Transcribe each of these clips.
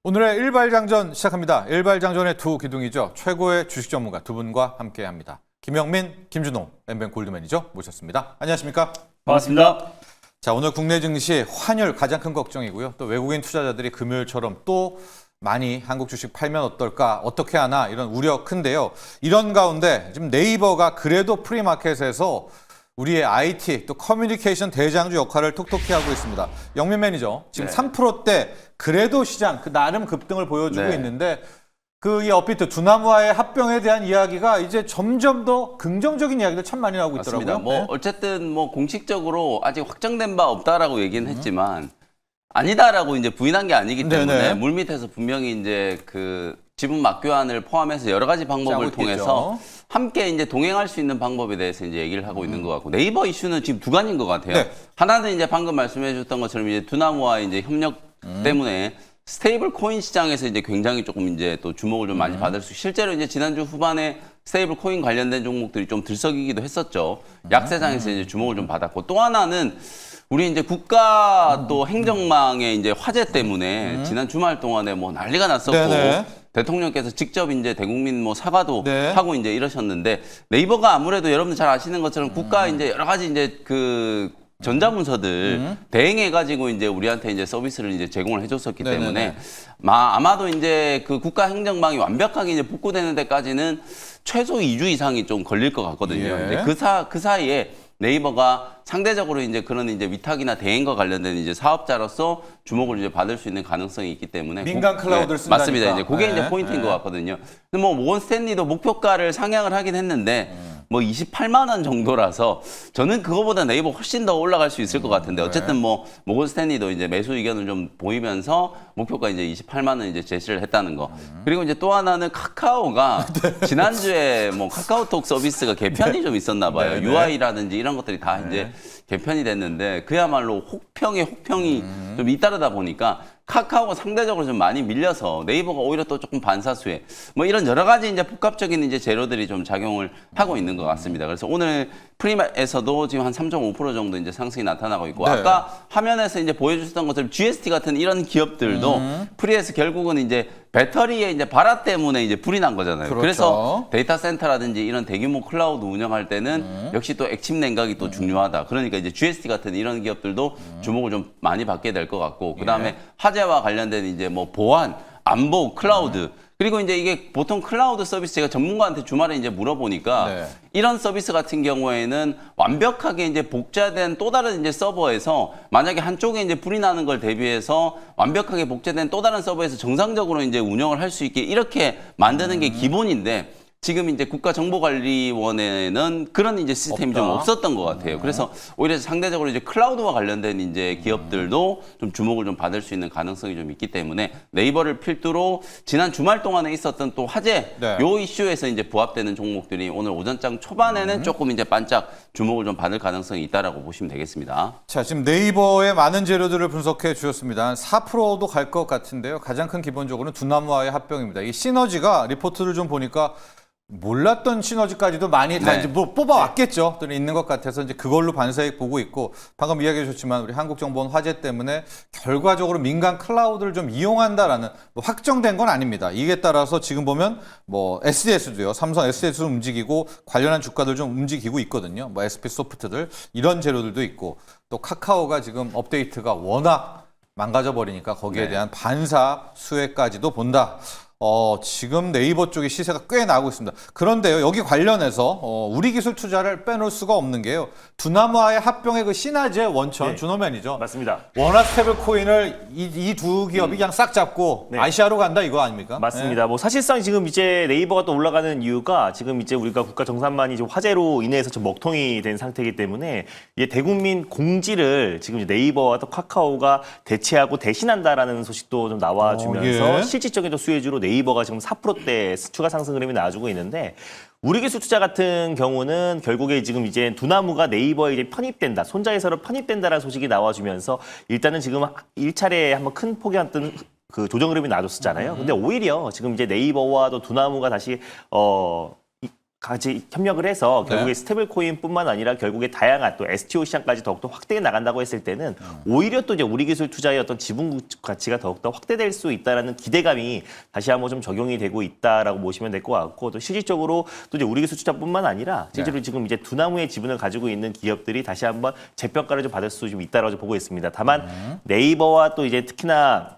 오늘의 일발장전 시작합니다. 일발장전의 두 기둥이죠. 최고의 주식 전문가 두 분과 함께합니다. 김영민, 김준호, 엠뱅 골드매니저 모셨습니다. 안녕하십니까? 반갑습니다. 자, 오늘 국내 증시 환율 가장 큰 걱정이고요. 또 외국인 투자자들이 금요일처럼 또 많이 한국 주식 팔면 어떨까, 어떻게 하나 이런 우려 큰데요. 이런 가운데 지금 네이버가 그래도 프리마켓에서 우리의 IT 또 커뮤니케이션 대장주 역할을 톡톡히 하고 있습니다. 영민 매니저, 지금 네. 3%대 그래도 시장 그 나름 급등을 보여주고 네. 있는데 이 업비트 두나무와의 합병에 대한 이야기가 이제 점점 더 긍정적인 이야기들 참 많이 나오고 맞습니다. 있더라고요. 네. 어쨌든 공식적으로 아직 확정된 바 없다라고 얘기는 했지만 아니다라고 이제 부인한 게 아니기 때문에 네네. 물밑에서 분명히 이제 그 지분 맞교환을 포함해서 여러 가지 방법을 짜고 통해서 있겠죠. 함께 이제 동행할 수 있는 방법에 대해서 이제 얘기를 하고 있는 것 같고 네이버 이슈는 지금 두 가지인 것 같아요. 네. 하나는 이제 방금 말씀해 주셨던 것처럼 이제 두나무와 이제 협력 때문에 스테이블 코인 시장에서 이제 굉장히 조금 이제 또 주목을 좀 많이 받을 수 실제로 이제 지난주 후반에 스테이블 코인 관련된 종목들이 좀 들썩이기도 했었죠. 약세장에서 이제 주목을 좀 받았고 또 하나는 우리 이제 국가 또 행정망의 이제 화제 때문에 지난 주말 동안에 난리가 났었고 네네. 대통령께서 직접 이제 대국민 사과도 네. 하고 이제 이러셨는데 네이버가 아무래도 여러분들 잘 아시는 것처럼 국가 이제 여러 가지 이제 그 전자문서들 대행해가지고 이제 우리한테 이제 서비스를 이제 제공을 해줬었기 네네네. 때문에 아마도 이제 그 국가 행정망이 완벽하게 이제 복구되는 데까지는 최소 2주 이상이 좀 걸릴 것 같거든요. 예. 이제 그 사이에 네이버가 상대적으로 이제 그런 이제 위탁이나 대행과 관련된 이제 사업자로서 주목을 이제 받을 수 있는 가능성이 있기 때문에 민간 클라우드를 쓴다니까. 맞습니다. 이제 그게 네. 이제 포인트인 네. 것 같거든요. 근데 모건 스탠리도 목표가를 상향을 하긴 했는데 28만 원 정도라서 저는 그거보다 네이버 훨씬 더 올라갈 수 있을 것 같은데 어쨌든 모건 스탠리도 이제 매수 의견을 좀 보이면서 목표가 이제 28만 원 이제 제시를 했다는 거. 그리고 이제 또 하나는 카카오가 지난주에 카카오톡 서비스가 개편이 좀 있었나 봐요. 네네. UI라든지 이런 것들이 다 이제 개편이 됐는데 그야말로 혹평에 혹평이 좀 잇따르다 보니까 카카오가 상대적으로 좀 많이 밀려서 네이버가 오히려 또 조금 반사수에 이런 여러 가지 이제 복합적인 이제 재료들이 좀 작용을 하고 있는 것 같습니다. 그래서 오늘 프리마에서도 지금 한 3.5% 정도 이제 상승이 나타나고 있고 네. 아까 화면에서 이제 보여주셨던 것처럼 GST 같은 이런 기업들도 프리에서 결국은 이제 배터리에 이제 발화 때문에 이제 불이 난 거잖아요. 그렇죠. 그래서 데이터 센터라든지 이런 대규모 클라우드 운영할 때는 역시 또 액침 냉각이 또 중요하다. 그러니까 이제 GST 같은 이런 기업들도 주목을 좀 많이 받게 될 것 같고 그다음에 화재와 관련된 이제 보안, 안보, 클라우드 그리고 이제 이게 보통 클라우드 서비스 제가 전문가한테 주말에 이제 물어보니까 네. 이런 서비스 같은 경우에는 완벽하게 이제 복제된 또 다른 이제 서버에서 만약에 한쪽에 이제 불이 나는 걸 대비해서 완벽하게 복제된 또 다른 서버에서 정상적으로 이제 운영을 할 수 있게 이렇게 만드는 게 기본인데 지금 이제 국가정보관리원에는 그런 이제 시스템이 좀 없다. 없었던 것 같아요. 그래서 오히려 상대적으로 이제 클라우드와 관련된 이제 기업들도 좀 주목을 좀 받을 수 있는 가능성이 좀 있기 때문에 네이버를 필두로 지난 주말 동안에 있었던 또 화제 네. 요 이슈에서 이제 부합되는 종목들이 오늘 오전장 초반에는 조금 이제 반짝 주목을 좀 받을 가능성이 있다라고 보시면 되겠습니다. 자, 지금 네이버의 많은 재료들을 분석해 주셨습니다. 한 4%도 갈 것 같은데요. 가장 큰 기본적으로는 두나무와의 합병입니다. 이 시너지가 리포트를 좀 보니까 몰랐던 시너지까지도 많이 다 네. 이제 뽑아왔겠죠. 또 있는 것 같아서 이제 그걸로 반사익 보고 있고 방금 이야기해 주셨지만 우리 한국정보원 화재 때문에 결과적으로 민간 클라우드를 좀 이용한다라는 확정된 건 아닙니다. 이에 따라서 지금 보면 SDS도요. 삼성 SDS도 움직이고 관련한 주가들 좀 움직이고 있거든요. SP 소프트들 이런 재료들도 있고 또 카카오가 지금 업데이트가 워낙 망가져 버리니까 거기에 대한 반사 수혜까지도 본다. 지금 네이버 쪽의 시세가 꽤 나오고 있습니다. 그런데요, 여기 관련해서 우리 기술 투자를 빼놓을 수가 없는 게요. 두나무와의 합병의 그 시나제 원천, 준호맨이죠. 맞습니다. 원화 스테이블 코인을 이 두 기업이 그냥 싹 잡고 네. 아시아로 간다 이거 아닙니까? 맞습니다. 사실상 지금 이제 네이버가 또 올라가는 이유가 지금 이제 우리가 국가 정산만이 좀 화재로 인해서 좀 먹통이 된 상태이기 때문에 이제 대국민 공지를 지금 이제 네이버와 또 카카오가 대체하고 대신한다라는 소식도 좀 나와주면서 예. 실질적인 좀 수혜주로 네이버가 지금 4%대 추가 상승 흐름이 나와주고 있는데 우리 기술 투자 같은 경우는 결국에 지금 이제 두나무가 네이버에 이제 편입된다, 손자회사로 편입된다라는 소식이 나와주면서 일단은 지금 1차례 한번 큰 폭의 어떤 그 조정 흐름이 나와줬었잖아요. 근데 오히려 지금 이제 네이버와 또 두나무가 다시 같이 협력을 해서 결국에 네. 스테이블 코인뿐만 아니라 결국에 다양한 또 STO 시장까지 더욱더 확대해 나간다고 했을 때는 오히려 또 이제 우리 기술 투자의 어떤 지분 가치가 더욱더 확대될 수 있다라는 기대감이 다시 한번 좀 적용이 되고 있다라고 보시면 될 것 같고 또 실질적으로 또 이제 우리 기술 투자뿐만 아니라 실제로 지금 이제 두나무의 지분을 가지고 있는 기업들이 다시 한번 재평가를 좀 받을 수 좀 있다라고 좀 보고 있습니다. 다만 네이버와 또 이제 특히나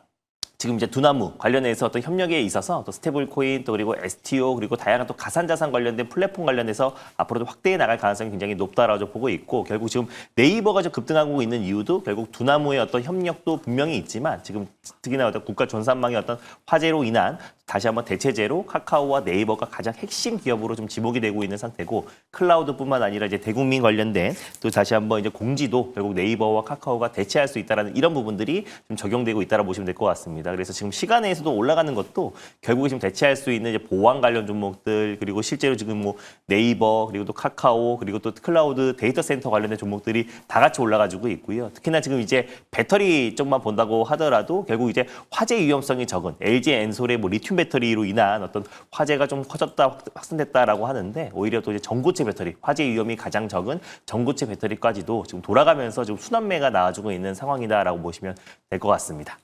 지금 이제 두나무 관련해서 어떤 협력에 있어서 또 스테이블 코인 또 그리고 STO 그리고 다양한 또 가상자산 관련된 플랫폼 관련해서 앞으로도 확대해 나갈 가능성이 굉장히 높다라고 보고 있고 결국 지금 네이버가 좀 급등하고 있는 이유도 결국 두나무의 어떤 협력도 분명히 있지만 지금 특히나 어떤 국가 전산망의 어떤 화재로 인한 다시 한번 대체제로 카카오와 네이버가 가장 핵심 기업으로 좀 지목이 되고 있는 상태고 클라우드뿐만 아니라 이제 대국민 관련된 또 다시 한번 이제 공지도 결국 네이버와 카카오가 대체할 수 있다라는 이런 부분들이 좀 적용되고 있다라고 보시면 될 것 같습니다. 그래서 지금 시간에서도 올라가는 것도 결국에 지금 대체할 수 있는 이제 보안 관련 종목들 그리고 실제로 지금 뭐 네이버 그리고 또 카카오 그리고 또 클라우드 데이터 센터 관련된 종목들이 다 같이 올라가지고 있고요. 특히나 지금 이제 배터리 쪽만 본다고 하더라도 결국 이제 화재 위험성이 적은 LG 엔솔의 뭐 리튬 배터리로 인한 어떤 화재가 좀 커졌다 확산됐다라고 하는데 오히려 또 이제 전고체 배터리 화재 위험이 가장 적은 전고체 배터리까지도 지금 돌아가면서 지금 순환매가 나와주고 있는 상황이다라고 보시면 될 것 같습니다.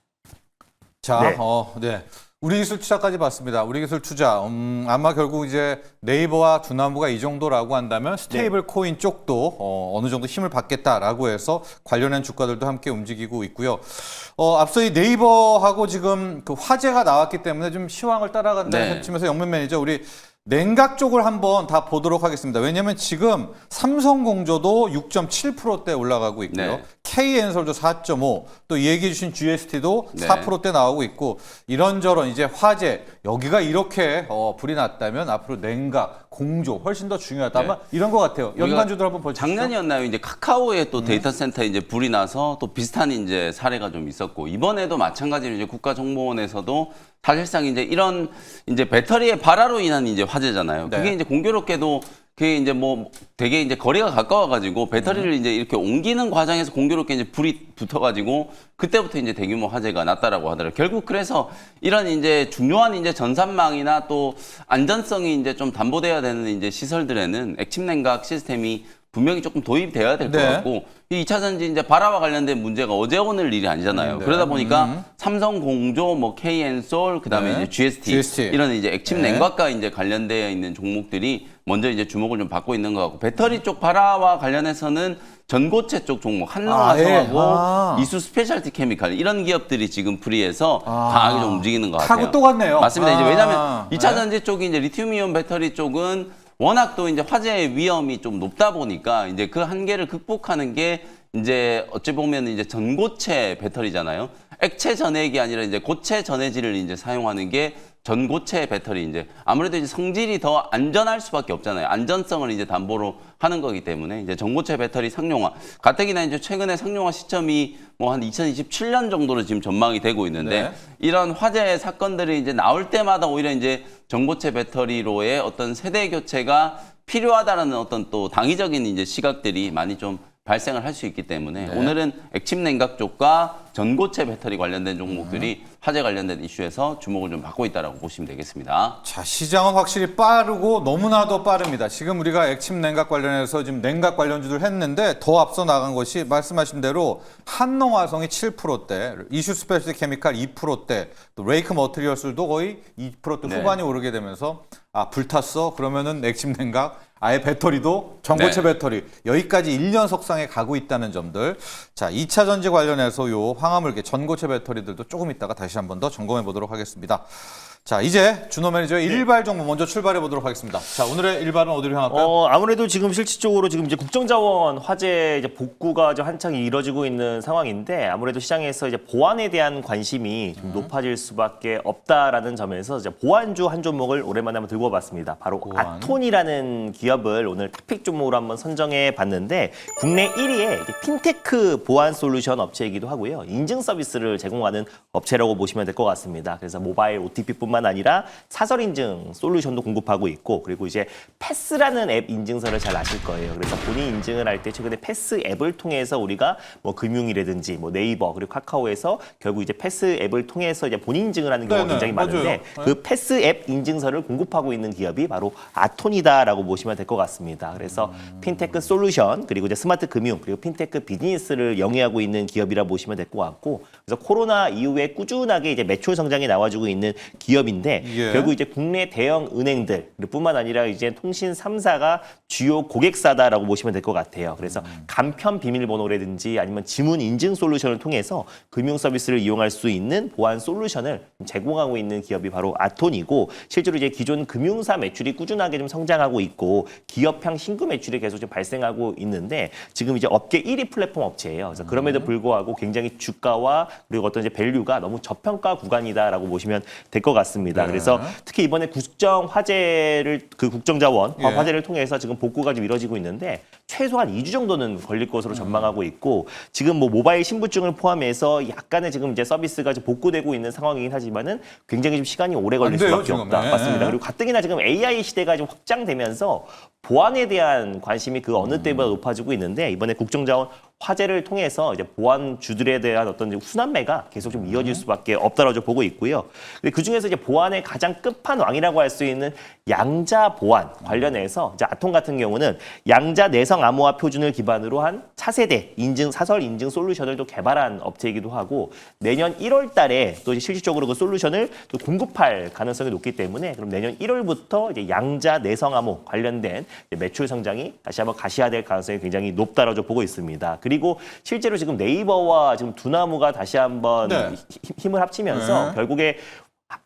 자, 네. 네. 우리 기술 투자까지 봤습니다. 우리 기술 투자, 아마 결국 이제 네이버와 두나무가 이 정도라고 한다면 스테이블 코인 쪽도 어느 정도 힘을 받겠다라고 해서 관련된 주가들도 함께 움직이고 있고요. 앞서 이 네이버하고 지금 그 화제가 나왔기 때문에 좀 시황을 따라간다는 네. 측면에서 영면 매니저 우리 냉각 쪽을 한번 다 보도록 하겠습니다. 왜냐하면 지금 삼성공조도 6.7%대 올라가고 있고요. 네. K엔솔도 4.5, 또 얘기해 주신 GST도 네. 4%대 나오고 있고 이런저런 이제 화재 여기가 이렇게 불이 났다면 앞으로 냉각, 공조 훨씬 더 중요하다. 아마 이런 것 같아요. 연관주들 한번 보시죠. 작년이었나요? 이제 카카오의 또 데이터 센터에 이제 불이 나서 또 비슷한 이제 사례가 좀 있었고 이번에도 마찬가지로 이제 국가정보원에서도 사실상 이제 이런 이제 배터리의 발화로 인한 이제 화재잖아요. 네. 그게 이제 공교롭게도 그게 이제 뭐 되게 이제 거리가 가까워가지고 배터리를 이제 이렇게 옮기는 과정에서 공교롭게 이제 불이 붙어가지고 그때부터 이제 대규모 화재가 났다라고 하더라고요. 결국 그래서 이런 이제 중요한 이제 전산망이나 또 안전성이 이제 좀 담보돼야 되는 이제 시설들에는 액침 냉각 시스템이 분명히 조금 도입돼야 될 것 네. 같고 이 2차 전지 이제 발화와 관련된 문제가 어제 오늘 일이 아니잖아요. 네. 그러다 보니까 삼성공조, 뭐 KN솔, 그다음에 네. 이제 GST, GST. 이런 이제 액침 네. 냉각과 이제 관련되어 있는 종목들이 먼저 이제 주목을 좀 받고 있는 것 같고 배터리 쪽 발화와 관련해서는 전고체 쪽 종목 한농화성하고 예. 이수 스페셜티 케미칼 이런 기업들이 지금 프리해서 강하게 좀 움직이는 것 같아요. 타고 또 갔네요. 맞습니다. 이제 왜냐하면 아, 2차 네. 전지 쪽이 이제 리튬이온 배터리 쪽은 워낙 또 이제 화재의 위험이 좀 높다 보니까 이제 그 한계를 극복하는 게 이제 어찌 보면 이제 전고체 배터리잖아요. 액체 전해기 아니라 이제 고체 전해질을 이제 사용하는 게 전고체 배터리 이제 아무래도 이제 성질이 더 안전할 수밖에 없잖아요. 안전성을 이제 담보로 하는 거기 때문에 이제 전고체 배터리 상용화 가뜩이나 이제 최근에 상용화 시점이 뭐 한 2027년 정도로 지금 전망이 되고 있는데 네. 이런 화재 사건들이 이제 나올 때마다 오히려 이제 전고체 배터리로의 어떤 세대 교체가 필요하다라는 어떤 또 당위적인 이제 시각들이 많이 좀 발생을 할 수 있기 때문에 네. 오늘은 액침 냉각 쪽과 전고체 배터리 관련된 종목들이 화재 관련된 이슈에서 주목을 좀 받고 있다라고 보시면 되겠습니다. 자, 시장은 확실히 빠르고 너무나도 빠릅니다. 지금 우리가 액침 냉각 관련해서 지금 냉각 관련주들 했는데 더 앞서 나간 것이 말씀하신 대로 한농화성이 7%대, 이슈 스페셜티 케미칼 2%대, 또 레이크 머티리얼스도 거의 2%대 네. 후반이 오르게 되면서 아, 불탔어? 그러면은 액침 냉각 아예 배터리도 전고체 네. 배터리 여기까지 1년 석상에 가고 있다는 점들. 자, 2차 전지 관련해서 요 황화물계 전고체 배터리들도 조금 있다가 다시 한 번 더 점검해 보도록 하겠습니다. 자, 이제 준호 매니저의 일발 정보 먼저 출발해 보도록 하겠습니다. 자, 오늘의 일발은 어디로 향할까요? 아무래도 지금 실질적으로 지금 이제 국정자원 화재 이제 복구가 이제 한창 이뤄지고 있는 상황인데 아무래도 시장에서 이제 보안에 대한 관심이 좀 높아질 수밖에 없다라는 점에서 이제 보안주 한 종목을 오랜만에 한번 들고 와봤습니다. 바로 보안. 아톤이라는 기업을 오늘 탑픽 종목으로 한번 선정해 봤는데 국내 1위의 이제 핀테크 보안 솔루션 업체이기도 하고요. 인증 서비스를 제공하는 업체라고 보시면 될 것 같습니다. 그래서 모바일 OTP뿐만 뿐만 아니라 사설 인증 솔루션도 공급하고 있고 그리고 이제 패스라는 앱 인증서를 잘 아실 거예요. 그래서 본인 인증을 할 때 최근에 패스 앱을 통해서 우리가 뭐 금융이라든지 뭐 네이버 그리고 카카오에서 결국 이제 패스 앱을 통해서 이제 본인 인증을 하는 경우가 네네, 굉장히 많은데 맞아요. 그 패스 앱 인증서를 공급하고 있는 기업이 바로 아톤이다라고 보시면 될 것 같습니다. 그래서 핀테크 솔루션 그리고 이제 스마트 금융 그리고 핀테크 비즈니스를 영위하고 있는 기업이라 보시면 될 것 같고 그래서 코로나 이후에 꾸준하게 이제 매출 성장이 나와주고 있는 기업인데 예. 결국 이제 국내 대형 은행들 뿐만 아니라 이제 통신 3사가 주요 고객사다라고 보시면 될 것 같아요. 그래서 간편 비밀번호라든지 아니면 지문 인증 솔루션을 통해서 금융 서비스를 이용할 수 있는 보안 솔루션을 제공하고 있는 기업이 바로 아톤이고 실제로 이제 기존 금융사 매출이 꾸준하게 좀 성장하고 있고 기업형 신규 매출이 계속 좀 발생하고 있는데 지금 이제 업계 1위 플랫폼 업체예요. 그래서 그럼에도 불구하고 굉장히 주가와 그리고 어떤 이제 밸류가 너무 저평가 구간이다라고 보시면 될 것 같습니다. 네. 그래서 특히 이번에 국정 화재를 그 국정자원 예. 화재를 통해서 지금 복구가 좀 이뤄지고 있는데 최소한 2주 정도는 걸릴 것으로 전망하고 있고 지금 뭐 모바일 신분증을 포함해서 약간의 지금 이제 서비스가 좀 복구되고 있는 상황이긴 하지만은 굉장히 좀 시간이 오래 걸릴 안 돼요, 수밖에 지금. 없다. 예. 맞습니다. 그리고 가뜩이나 지금 AI 시대가 좀 확장되면서 보안에 대한 관심이 그 어느 때보다 높아지고 있는데 이번에 국정자원 화재를 통해서 이제 보안주들에 대한 어떤 이제 순환매가 계속 좀 이어질 수밖에 없다라고 보고 있고요. 근데 그 중에서 이제 보안의 가장 끝판왕이라고 할 수 있는 양자 보안 관련해서 이제 아톤 같은 경우는 양자 내성 암호화 표준을 기반으로 한 차세대 인증 사설 인증 솔루션을 또 개발한 업체이기도 하고 내년 1월 달에 또 이제 실질적으로 그 솔루션을 또 공급할 가능성이 높기 때문에 그럼 내년 1월부터 이제 양자 내성 암호 관련된 이제 매출 성장이 다시 한번 가시화될 가능성이 굉장히 높다라고 보고 있습니다. 그리고 실제로 지금 네이버와 지금 두나무가 다시 한번 네. 힘을 합치면서 네. 결국에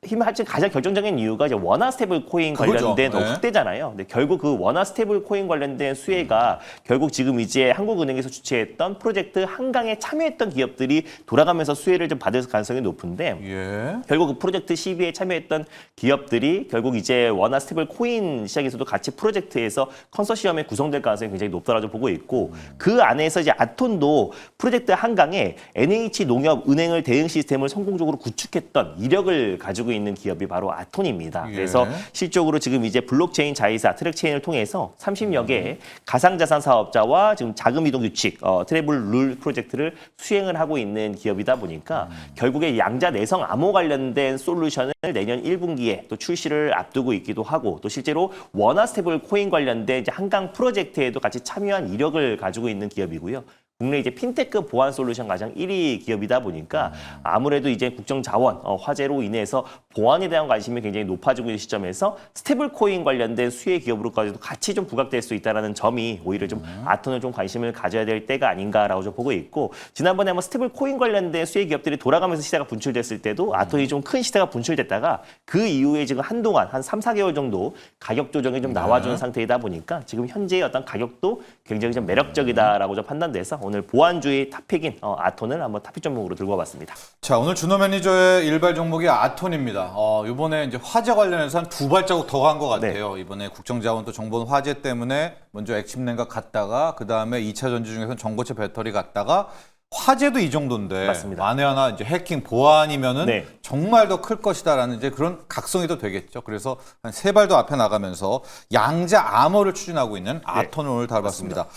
힘을 합친 가장 결정적인 이유가 이제 원화 스테이블 코인 그거죠. 관련된 네. 확대잖아요. 근데 결국 그 원화 스테이블 코인 관련된 수혜가 결국 지금 이제 한국은행에서 주최했던 프로젝트 한강에 참여했던 기업들이 돌아가면서 수혜를 좀 받을 가능성이 높은데 예. 결국 그 프로젝트 CB에 참여했던 기업들이 결국 이제 원화 스테이블 코인 시장에서도 같이 프로젝트에서 컨소시엄에 구성될 가능성이 굉장히 높다라고 보고 있고 그 안에서 이제 아톤도 프로젝트 한강에 NH 농협은행을 대응 시스템을 성공적으로 구축했던 이력을 가지고 있는 기업이 바로 아톤입니다. 예. 그래서 실적으로 지금 이제 블록체인 자회사 트랙체인을 통해서 30여 개의 가상자산 사업자와 지금 자금 이동 규칙 트래블 룰 프로젝트를 수행을 하고 있는 기업이다 보니까 결국에 양자 내성 암호 관련된 솔루션을 내년 1분기에 또 출시를 앞두고 있기도 하고 또 실제로 원화 스테이블 코인 관련된 이제 한강 프로젝트에도 같이 참여한 이력을 가지고 있는 기업이고요. 국내 이제 핀테크 보안 솔루션 가장 1위 기업이다 보니까 아무래도 이제 국정자원 화재로 인해서 보안에 대한 관심이 굉장히 높아지고 있는 시점에서 스테이블 코인 관련된 수혜 기업으로까지도 같이 좀 부각될 수 있다는 점이 오히려 좀 아톤을 좀 관심을 가져야 될 때가 아닌가라고 좀 보고 있고 지난번에 한번 스테이블 코인 관련된 수혜 기업들이 돌아가면서 시세가 분출됐을 때도 아톤이 좀 큰 시세가 분출됐다가 그 이후에 지금 한동안 한 3, 4개월 정도 가격 조정이 좀 나와주는 상태이다 보니까 지금 현재의 어떤 가격도 굉장히 좀 매력적이다라고 좀 판단돼서 오늘 보안주의 탑픽인 아톤을 한번 탑픽 종목으로 들고 와봤습니다. 자, 오늘 준호 매니저의 일발 종목이 아톤입니다. 이번에 이제 화재 관련해서 한 두 발자국 더 간 것 같아요. 이번에 국정자원 또 정보원 화재 때문에 먼저 액침냉각 갔다가 그 다음에 2차 전지 중에서는 정보체 배터리 갔다가 화재도 이 정도인데 맞습니다. 만에 하나 이제 해킹 보안이면은 네. 정말 더 클 것이다라는 이제 그런 각성이 더 되겠죠. 그래서 한 세 발 더 앞에 나가면서 양자 암호를 추진하고 있는 아톤을 오늘 다뤄봤습니다.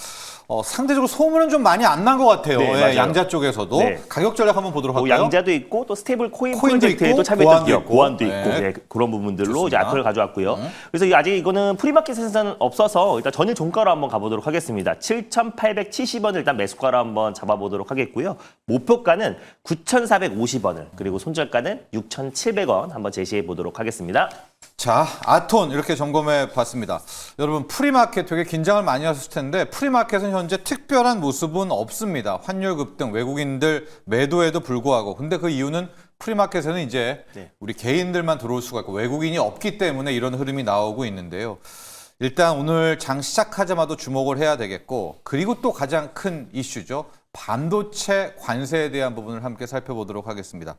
상대적으로 소문은 좀 많이 안 난 것 같아요. 네, 예, 맞아요. 양자 쪽에서도 네. 가격 전략 한번 보도록 뭐 할까요? 양자도 있고 또 스테이블 코인 코인도 프로젝트에도 있고, 참여했던 보안도 기업, 있고. 보안도 네. 있고 네, 그런 부분들로 이제 좋습니다. 아톤을 가져왔고요. 그래서 아직 이거는 프리마켓에서는 없어서 일단 전일 종가로 한번 가보도록 하겠습니다. 7,870원을 일단 매수가로 한번 잡아보도록 하겠고요. 목표가는 9,450원을 그리고 손절가는 6,700원 한번 제시해 보도록 하겠습니다. 자, 아톤 이렇게 점검해 봤습니다. 여러분 프리마켓 되게 긴장을 많이 하셨을 텐데 프리마켓은 현재 특별한 모습은 없습니다. 환율 급등, 외국인들 매도에도 불구하고. 근데 그 이유는 프리마켓에는 이제 우리 개인들만 들어올 수가 있고 외국인이 없기 때문에 이런 흐름이 나오고 있는데요. 일단 오늘 장 시작하자마자 주목을 해야 되겠고 그리고 또 가장 큰 이슈죠. 반도체 관세에 대한 부분을 함께 살펴보도록 하겠습니다.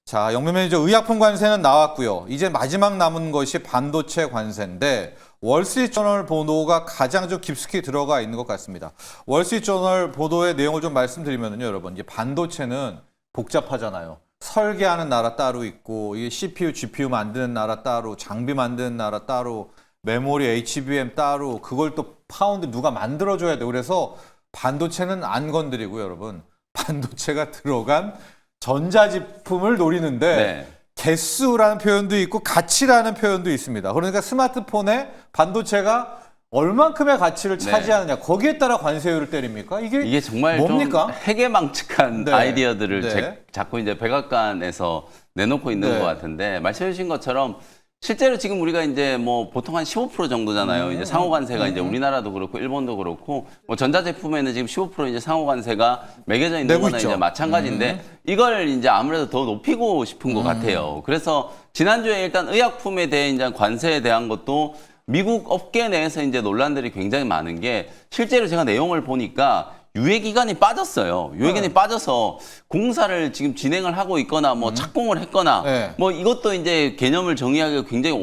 자, 영민 매니저 의약품 관세는 나왔고요. 이제 마지막 남은 것이 반도체 관세인데 월스트리트저널 보도가 가장 좀 깊숙이 들어가 있는 것 같습니다. 월스트리트저널 보도의 내용을 좀 말씀드리면요, 여러분. 이제 반도체는 복잡하잖아요. 설계하는 나라 따로 있고 이게 CPU, GPU 만드는 나라 따로, 장비 만드는 나라 따로, 메모리, HBM 따로, 그걸 또 파운드 누가 만들어줘야 돼. 그래서 반도체는 안 건드리고요, 여러분. 반도체가 들어간 전자제품을 노리는데 네. 개수라는 표현도 있고 가치라는 표현도 있습니다. 그러니까 스마트폰에 반도체가 얼만큼의 가치를 네. 차지하느냐 거기에 따라 관세율을 때립니까? 이게 정말 뭡니까? 좀 해괴망측한 네. 아이디어들을 네. 자꾸 이제 백악관에서 내놓고 있는 네. 것 같은데 말씀해 주신 것처럼 실제로 지금 우리가 이제 뭐 보통 한 15% 정도잖아요. 이제 상호 관세가 이제 우리나라도 그렇고 일본도 그렇고 뭐 전자제품에는 지금 15% 이제 상호 관세가 매겨져 있는 내고 거나 있죠. 이제 마찬가지인데 이걸 이제 아무래도 더 높이고 싶은 것 같아요. 그래서 지난주에 일단 의약품에 대해 이제 관세에 대한 것도 미국 업계 내에서 이제 논란들이 굉장히 많은 게 실제로 제가 내용을 보니까 유예기간이 빠졌어요. 유예기간이 빠져서 공사를 지금 진행을 하고 있거나 뭐 착공을 했거나 네. 뭐 이것도 이제 개념을 정의하기가 굉장히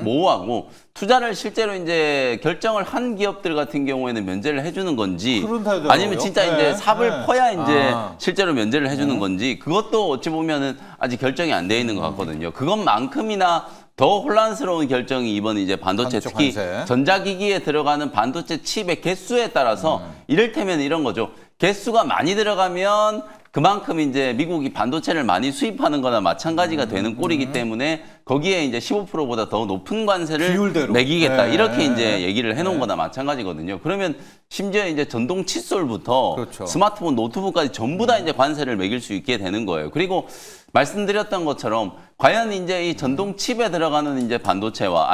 모호하고 투자를 실제로 이제 결정을 한 기업들 같은 경우에는 면제를 해주는 건지 그런다더라고요. 아니면 진짜 네. 이제 삽을 네. 퍼야 이제 아. 실제로 면제를 해주는 건지 그것도 어찌 보면은 아직 결정이 안 돼 있는 것 같거든요. 그것만큼이나 더 혼란스러운 결정이 이번 이제 반도체 반도체 특히 관세. 전자기기에 들어가는 반도체 칩의 개수에 따라서 이를테면 이런 거죠. 개수가 많이 들어가면 그만큼 이제 미국이 반도체를 많이 수입하는 거나 마찬가지가 되는 꼴이기 때문에 거기에 이제 15%보다 더 높은 관세를 비율대로. 매기겠다. 네. 이렇게 이제 얘기를 해놓은 거나 마찬가지거든요. 그러면 심지어 이제 전동 칫솔부터 그렇죠. 스마트폰, 노트북까지 전부 다 이제 관세를 매길 수 있게 되는 거예요. 그리고 말씀드렸던 것처럼 과연 이제 이 전동 칩에 들어가는 이제 반도체와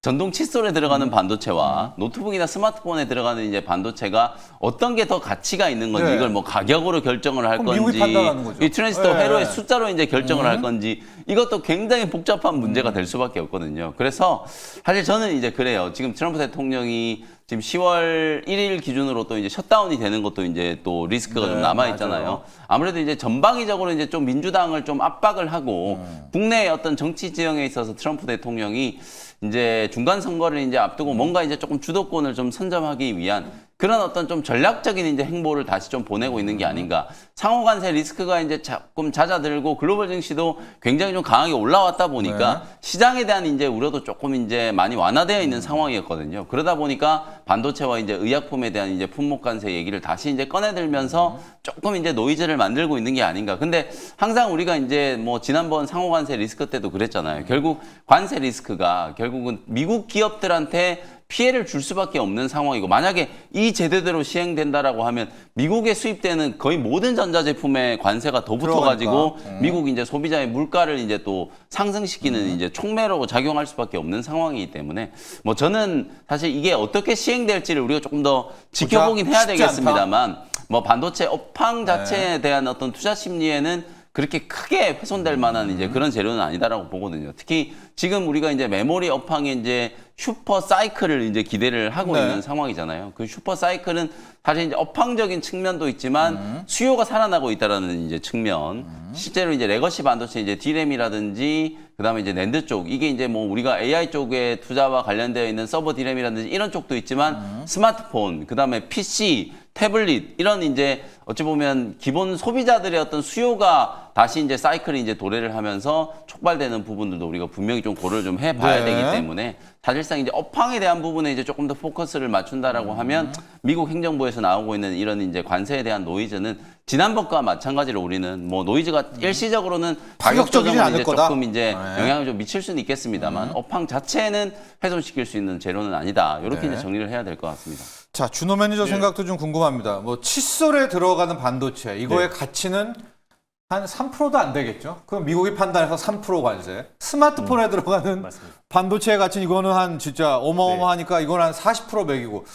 전동 칫솔에 들어가는 반도체와 노트북이나 스마트폰에 들어가는 이제 반도체가 어떤 게 더 가치가 있는 건지 네. 이걸 뭐 가격으로 결정을 할 그럼 미국이 건지 판단하는 거죠. 이 트랜지스터 네. 회로의 숫자로 이제 결정을 할 건지 이것도 굉장히 복잡한 문제가 될 수밖에 없거든요. 그래서 사실 저는 이제 그래요. 지금 트럼프 대통령이 지금 10월 1일 기준으로 또 이제 셧다운이 되는 것도 이제 또 리스크가 네, 좀 남아 있잖아요. 맞아요. 아무래도 이제 전방위적으로 이제 좀 민주당을 좀 압박을 하고 국내의 어떤 정치 지형에 있어서 트럼프 대통령이 이제 중간 선거를 이제 앞두고 뭔가 이제 조금 주도권을 좀 선점하기 위한 그런 어떤 좀 전략적인 이제 행보를 다시 좀 보내고 있는 게 아닌가. 상호 관세 리스크가 이제 조금 잦아들고 글로벌 증시도 굉장히 좀 강하게 올라왔다 보니까 네. 시장에 대한 이제 우려도 조금 이제 많이 완화되어 있는 상황이었거든요. 그러다 보니까 반도체와 이제 의약품에 대한 이제 품목 관세 얘기를 다시 이제 꺼내들면서 조금 이제 노이즈를 만들고 있는 게 아닌가. 근데 항상 우리가 이제 뭐 지난번 상호 관세 리스크 때도 그랬잖아요. 결국 관세 리스크가 결국은 미국 기업들한테 피해를 줄 수밖에 없는 상황이고 만약에 이 제도대로 시행된다라고 하면 미국에 수입되는 거의 모든 전자제품에 관세가 더 붙어가지고 미국 이제 소비자의 물가를 이제 또 상승시키는 이제 촉매로 작용할 수밖에 없는 상황이기 때문에 뭐 저는 사실 이게 어떻게 시행될지를 우리가 조금 더 지켜보긴 해야 쉽지 되겠습니다만 뭐 반도체 업황 자체에 대한 어떤 투자 심리에는 그렇게 크게 훼손될 만한 이제 그런 재료는 아니다라고 보거든요. 특히 지금 우리가 이제 메모리 업황에 이제 슈퍼 사이클을 이제 기대를 하고 네. 있는 상황이잖아요. 그 슈퍼 사이클은 사실 이제 업황적인 측면도 있지만 수요가 살아나고 있다라는 이제 측면. 실제로 이제 레거시 반도체 이제 D램이라든지 그다음에 이제 낸드 쪽 이게 이제 뭐 우리가 AI 쪽에 투자와 관련되어 있는 서버 D램이라든지 이런 쪽도 있지만 스마트폰 그다음에 PC 태블릿 이런 이제 어찌 보면 기본 소비자들의 어떤 수요가 다시 이제 사이클이 이제 도래를 하면서 촉발되는 부분들도 우리가 분명히 좀 고려를 좀 해봐야 네. 되기 때문에 사실상 이제 업황에 대한 부분에 이제 조금 더 포커스를 맞춘다라고 하면 미국 행정부에서 나오고 있는 이런 이제 관세에 대한 노이즈는 지난번과 마찬가지로 우리는 뭐 노이즈가 일시적으로는 파격적이지 가격 않을 이제 거다. 조금 이제 네. 영향을 좀 미칠 수는 있겠습니다만 업황 자체는 훼손시킬 수 있는 재료는 아니다. 이렇게 네. 이제 정리를 해야 될 것 같습니다. 자, 준호 매니저 생각도 좀 궁금합니다. 뭐 칫솔에 들어가는 반도체 이거의 가치는 한 3%도 안 되겠죠? 그럼 미국이 판단해서 3% 관세. 스마트폰에 들어가는 맞습니다. 반도체의 가치는 이거는 한 진짜 어마어마하니까 이건 한 40% 매기고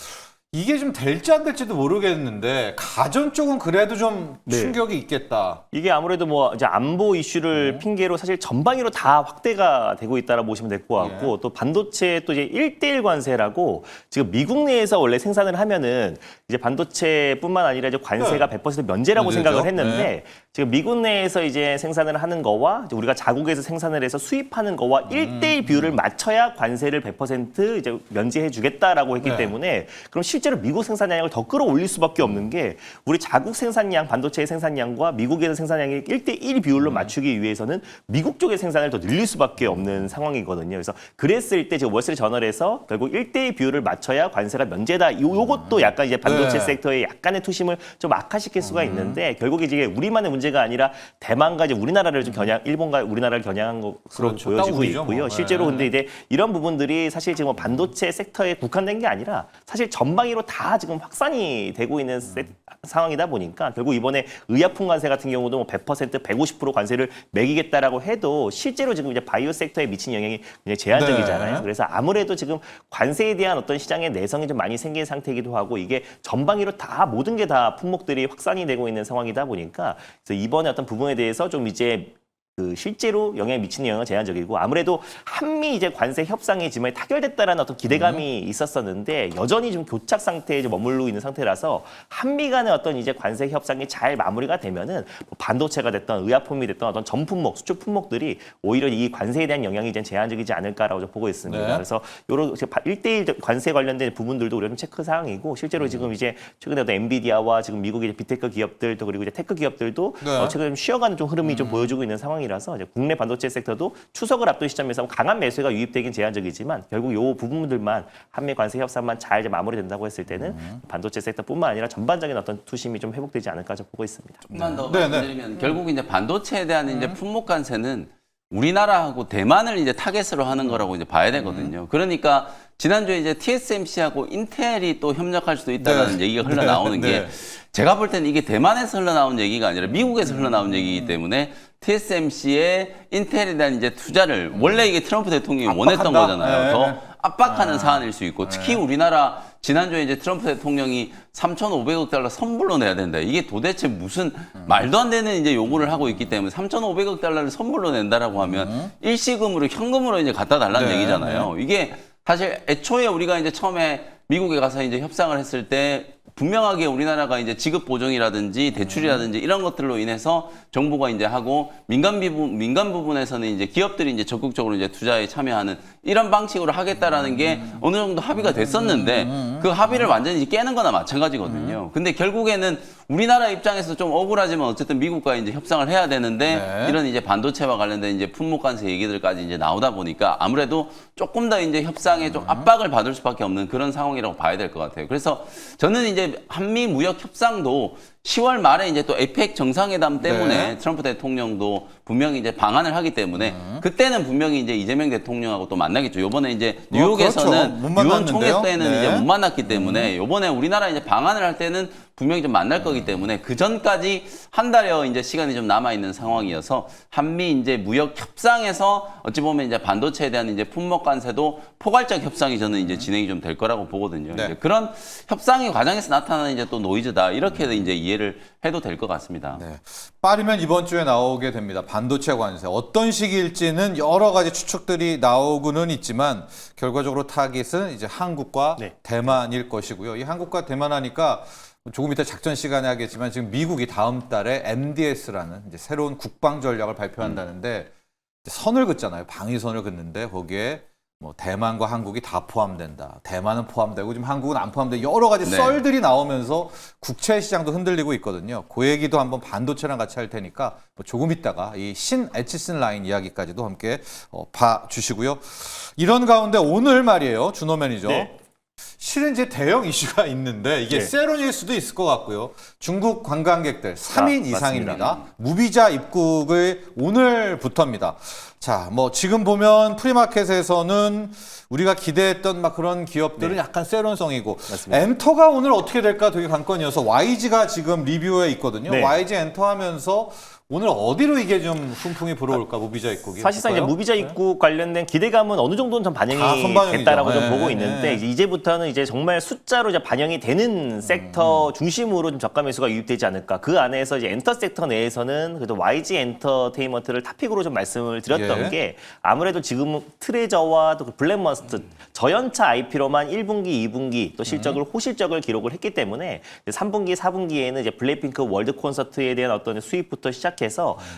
이게 좀 될지 안 될지도 모르겠는데 가전 쪽은 그래도 좀 네. 충격이 있겠다. 이게 아무래도 뭐 이제 안보 이슈를 핑계로 사실 전방위로 다 확대가 되고 있다라 보시면 될 것 같고 또 반도체 또 이제 1대1 관세라고 지금 미국 내에서 원래 생산을 하면은 이제 반도체뿐만 아니라 이제 관세가 100% 면제라고 면제죠. 생각을 했는데 네. 지금 미국 내에서 이제 생산을 하는 거와 이제 우리가 자국에서 생산을 해서 수입하는 거와 1대1 비율을 맞춰야 관세를 100% 이제 면제해 주겠다라고 했기 네. 때문에 그럼 실제 실제로 미국 생산량을 더 끌어올릴 수밖에 없는 게 우리 자국 생산량, 반도체 생산량과 미국에서 생산량이 1대1 비율로 맞추기 위해서는 미국 쪽의 생산을 더 늘릴 수밖에 없는 상황이거든요. 그래서 그랬을 때 지금 월스트리트저널에서 결국 1대1 비율을 맞춰야 관세가 면제다. 요것도 약간 이제 반도체 네. 섹터의 약간의 투심을 좀 악화시킬 수가 있는데 결국에 이제 우리만의 문제가 아니라 대만과 이제 우리나라를 좀 겨냥, 일본과 우리나라를 겨냥한 것으로 그렇죠. 보여지고 따오기죠, 있고요. 뭐. 실제로 네. 근데 이제 이런 부분들이 사실 지금 반도체 섹터에 국한된 게 아니라 사실 전방위로 다 지금 확산이 되고 있는 상황이다 보니까 결국 이번에 의약품 관세 같은 경우도 뭐 100%, 150% 관세를 매기겠다라고 해도 실제로 지금 이제 바이오 섹터에 미친 영향이 굉장히 제한적이잖아요. 네. 그래서 아무래도 지금 관세에 대한 어떤 시장의 내성이 좀 많이 생긴 상태이기도 하고 이게 전방위로 다 모든 게 다 품목들이 확산이 되고 있는 상황이다 보니까 그래서 이번에 어떤 부분에 대해서 좀 이제 실제로 영향이 미치는 영향은 제한적이고 아무래도 한미 이제 관세 협상이 지금 타결됐다라는 어떤 기대감이 있었었는데 여전히 좀 교착 상태에 이제 머물러 있는 상태라서 한미 간의 어떤 이제 관세 협상이 잘 마무리가 되면은 뭐 반도체가 됐던 의약품이 됐던 어떤 전 품목, 수출 품목들이 오히려 이 관세에 대한 영향이 이제 제한적이지 않을까라고 좀 보고 있습니다. 네. 그래서 요런 1대1 관세 관련된 부분들도 우리가 좀 체크 사항이고 실제로 지금 이제 최근에 어떤 엔비디아와 지금 미국의 이제 빅테크 기업들도 그리고 이제 테크 기업들도 네. 최근에 좀 쉬어가는 좀 흐름이 좀 보여주고 있는 상황. 이라서 이제 국내 반도체 섹터도 추석을 앞둔 시점에서 강한 매수가 유입되긴 제한적이지만 결국 요 부분들만 한미 관세 협상만 잘 이제 마무리된다고 했을 때는 반도체 섹터뿐만 아니라 전반적인 어떤 투심이 좀 회복되지 않을까 좀 보고 있습니다. 조금만 더 네, 네. 말씀드리면 결국 이제 반도체에 대한 이제 품목 관세는 우리나라하고 대만을 이제 타겟으로 하는 거라고 이제 봐야 되거든요. 그러니까 지난주에 이제 TSMC하고 인텔이 또 협력할 수도 있다는 네. 얘기가 흘러나오는 네. 게 네. 제가 볼 때는 이게 대만에서 흘러나온 얘기가 아니라 미국에서 흘러나온 얘기이기 때문에 TSMC의 인텔에 대한 이제 투자를 원래 이게 트럼프 대통령이 원했던 압박한다? 거잖아요. 네. 더 압박하는 사안일 수 있고 특히 우리나라 지난주에 이제 트럼프 대통령이 3,500억 달러 선불로 내야 된다. 이게 도대체 무슨 말도 안 되는 이제 요구를 하고 있기 때문에 3,500억 달러를 선불로 낸다라고 하면 일시금으로 현금으로 이제 갖다 달라는 네, 얘기잖아요. 이게 사실 애초에 우리가 이제 처음에 미국에 가서 이제 협상을 했을 때 분명하게 우리나라가 이제 지급 보정이라든지 대출이라든지 이런 것들로 인해서 정부가 이제 하고 민간 부분에서는 이제 기업들이 이제 적극적으로 이제 투자에 참여하는 이런 방식으로 하겠다라는 게 어느 정도 합의가 됐었는데 그 합의를 완전히 깨는 거나 마찬가지거든요. 근데 결국에는 우리나라 입장에서 좀 억울하지만 어쨌든 미국과 이제 협상을 해야 되는데 네. 이런 이제 반도체와 관련된 이제 품목 관세 얘기들까지 이제 나오다 보니까 아무래도 조금 더 이제 협상에 좀 압박을 받을 수밖에 없는 그런 상황이라고 봐야 될 것 같아요. 그래서 저는 이제 한미 무역 협상도 10월 말에 이제 또 에펙 정상회담 때문에 네. 트럼프 대통령도 분명히 이제 방한을 하기 때문에 그때는 분명히 이제 이재명 대통령하고 또 만나겠죠. 요번에 이제 뉴욕에서는 그렇죠. 못 유엔 만났는데요. 총회 때는 네. 이제 못 만났기 때문에 요번에 우리나라 이제 방한을 할 때는 분명히 좀 만날 거기 때문에 그 전까지 한 달여 이제 시간이 좀 남아 있는 상황이어서 한미 이제 무역 협상에서 어찌 보면 이제 반도체에 대한 이제 품목 관세도 포괄적 협상이 저는 이제 진행이 좀 될 거라고 보거든요. 네. 이제 그런 협상의 과정에서 나타나는 이제 또 노이즈다 이렇게 이제 이해를 해도 될 것 같습니다. 네. 빠르면 이번 주에 나오게 됩니다. 반도체 관세. 어떤 시기일지는 여러 가지 추측들이 나오고는 있지만 결과적으로 타깃은 이제 한국과 네. 대만일 것이고요. 이 한국과 대만 하니까 조금 이따 작전 시간에 하겠지만 지금 미국이 다음 달에 MDS라는 이제 새로운 국방 전략을 발표한다는데 선을 긋잖아요. 방위선을 긋는데 거기에 뭐 대만과 한국이 다 포함된다. 대만은 포함되고 지금 한국은 안 포함돼. 여러 가지 네. 썰들이 나오면서 국채 시장도 흔들리고 있거든요. 그 얘기도 한번 반도체랑 같이 할 테니까 뭐 조금 있다가 이 에치슨 라인 이야기까지도 함께 봐주시고요. 이런 가운데 오늘 말이에요. 준호 매니저. 네. 실은 이제 대형 이슈가 있는데 이게 네. 세론일 수도 있을 것 같고요. 중국 관광객들 3인 이상입니다. 맞습니다. 무비자 입국을 오늘부터입니다. 자, 뭐 지금 보면 프리마켓에서는 우리가 기대했던 막 그런 기업들은 네. 약간 세론성이고 맞습니다. 엔터가 오늘 어떻게 될까 되게 관건이어서 YG가 지금 리뷰에 있거든요. 네. YG 엔터 하면서 오늘 어디로 이게 좀 훈풍이 불어올까 무비자 입국이? 사실상 이제 볼까요? 무비자 입국 관련된 기대감은 어느 정도는 좀 다 반영이 선반영이죠. 됐다라고 좀 네, 보고 네, 있는데 네. 이제 이제부터는 이제 정말 숫자로 이제 반영이 되는 섹터 중심으로 좀 저가 매수가 유입되지 않을까. 그 안에서 이제 엔터 섹터 내에서는 그래도 YG 엔터테인먼트를 탑픽으로 좀 말씀을 드렸던 예. 게 아무래도 지금 트레저와 또 블랙머스트 저연차 IP로만 1분기, 2분기 또 실적을 호실적을 기록을 했기 때문에 이제 3분기, 4분기에는 이제 블랙핑크 월드 콘서트에 대한 어떤 수입부터 시작해서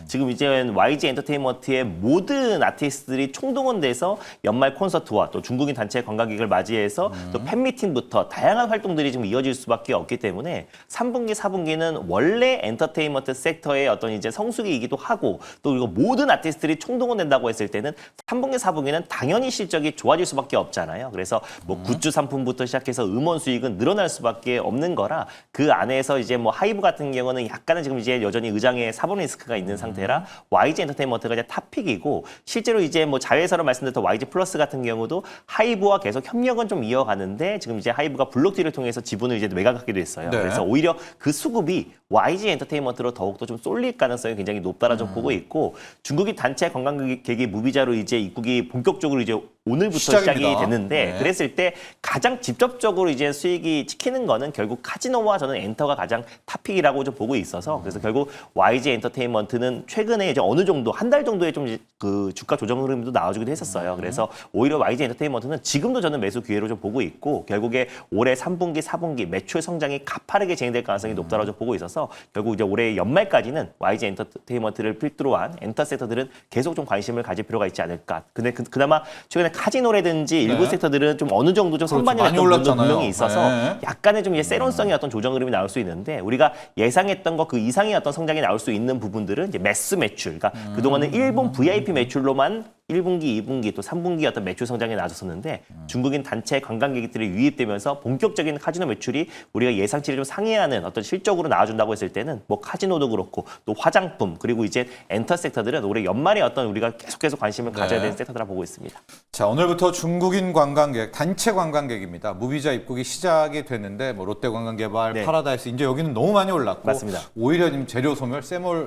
지금 이제 YG 엔터테인먼트의 모든 아티스트들이 총동원돼서 연말 콘서트와 또 중국인 단체 관광객을 맞이해서 또 팬 팬미팅부터 다양한 활동들이 지금 이어질 수밖에 없기 때문에 3분기, 4분기는 원래 엔터테인먼트 섹터의 어떤 이제 성수기이기도 하고 또 그리고 모든 아티스트들이 총동원된다고 했을 때는 3분기, 4분기는 당연히 실적이 좋아질 수밖에 없잖아요. 그래서 뭐 굿즈 상품부터 시작해서 음원 수익은 늘어날 수밖에 없는 거라 그 안에서 이제 뭐 하이브 같은 경우는 약간은 지금 이제 여전히 의장의 사본 리스크가 있는 상태라 YG 엔터테인먼트가 이제 탑픽이고 실제로 이제 뭐 자회사로 말씀드렸던 YG 플러스 같은 경우도 하이브와 계속 협력은 좀 이어가는데 지금 이제 하이브가 블록딜을 통해서 지분을 이제 매각하기도 했어요. 네. 그래서 오히려 그 수급이 YG 엔터테인먼트로 더욱더 좀 쏠릴 가능성이 굉장히 높다라 좀 보고 있고 중국인 단체 관광객이 무비자로 이제 입국이 본격적으로 이제 오늘부터 시작입니다. 시작이 됐는데 네. 그랬을 때 가장 직접적으로 이제 수익이 찍히는 거는 결국 카지노와 저는 엔터가 가장 탑픽이라고 좀 보고 있어서 그래서 결국 YG 엔터테인먼트는 최근에 이제 어느 정도 한 달 정도의 좀 그 주가 조정 흐름도 나와주기도 했었어요. 그래서 오히려 YG 엔터테인먼트는 지금도 저는 매수 기회로 좀 보고 있고 결국에 올해 3분기, 4분기 매출 성장이 가파르게 진행될 가능성이 높다고 좀 보고 있어서 결국 이제 올해 연말까지는 YG 엔터테인먼트를 필두로 한 엔터 섹터들은 계속 좀 관심을 가질 필요가 있지 않을까. 근데 그나마 최근에 카지노라든지 일부 네. 섹터들은 좀 어느 정도 좀 선반영했던 많이 부분도 올랐잖아요. 분명히 있어서 네. 약간의 좀 이제 세론성의 어떤 조정 흐름이 나올 수 있는데 우리가 예상했던 것 그 이상의 어떤 성장이 나올 수 있는 부분들은 이제 매스 매출, 그러니까 그동안은 일본 VIP 매출로만 1분기, 2분기, 또 3분기 어떤 매출 성장이 나아졌었는데 중국인 단체 관광객들이 유입되면서 본격적인 카지노 매출이 우리가 예상치를 좀 상회하는 어떤 실적으로 나와준다고 했을 때는 뭐 카지노도 그렇고 또 화장품 그리고 이제 엔터 섹터들은 올해 연말에 어떤 우리가 계속해서 관심을 가져야 되는 섹터들이라 보고 있습니다. 자, 오늘부터 중국인 관광객, 단체 관광객입니다. 무비자 입국이 시작이 됐는데 뭐 롯데관광개발, 네. 파라다이스 이제 여기는 너무 많이 올랐고 맞습니다. 오히려 지금 재료 소멸,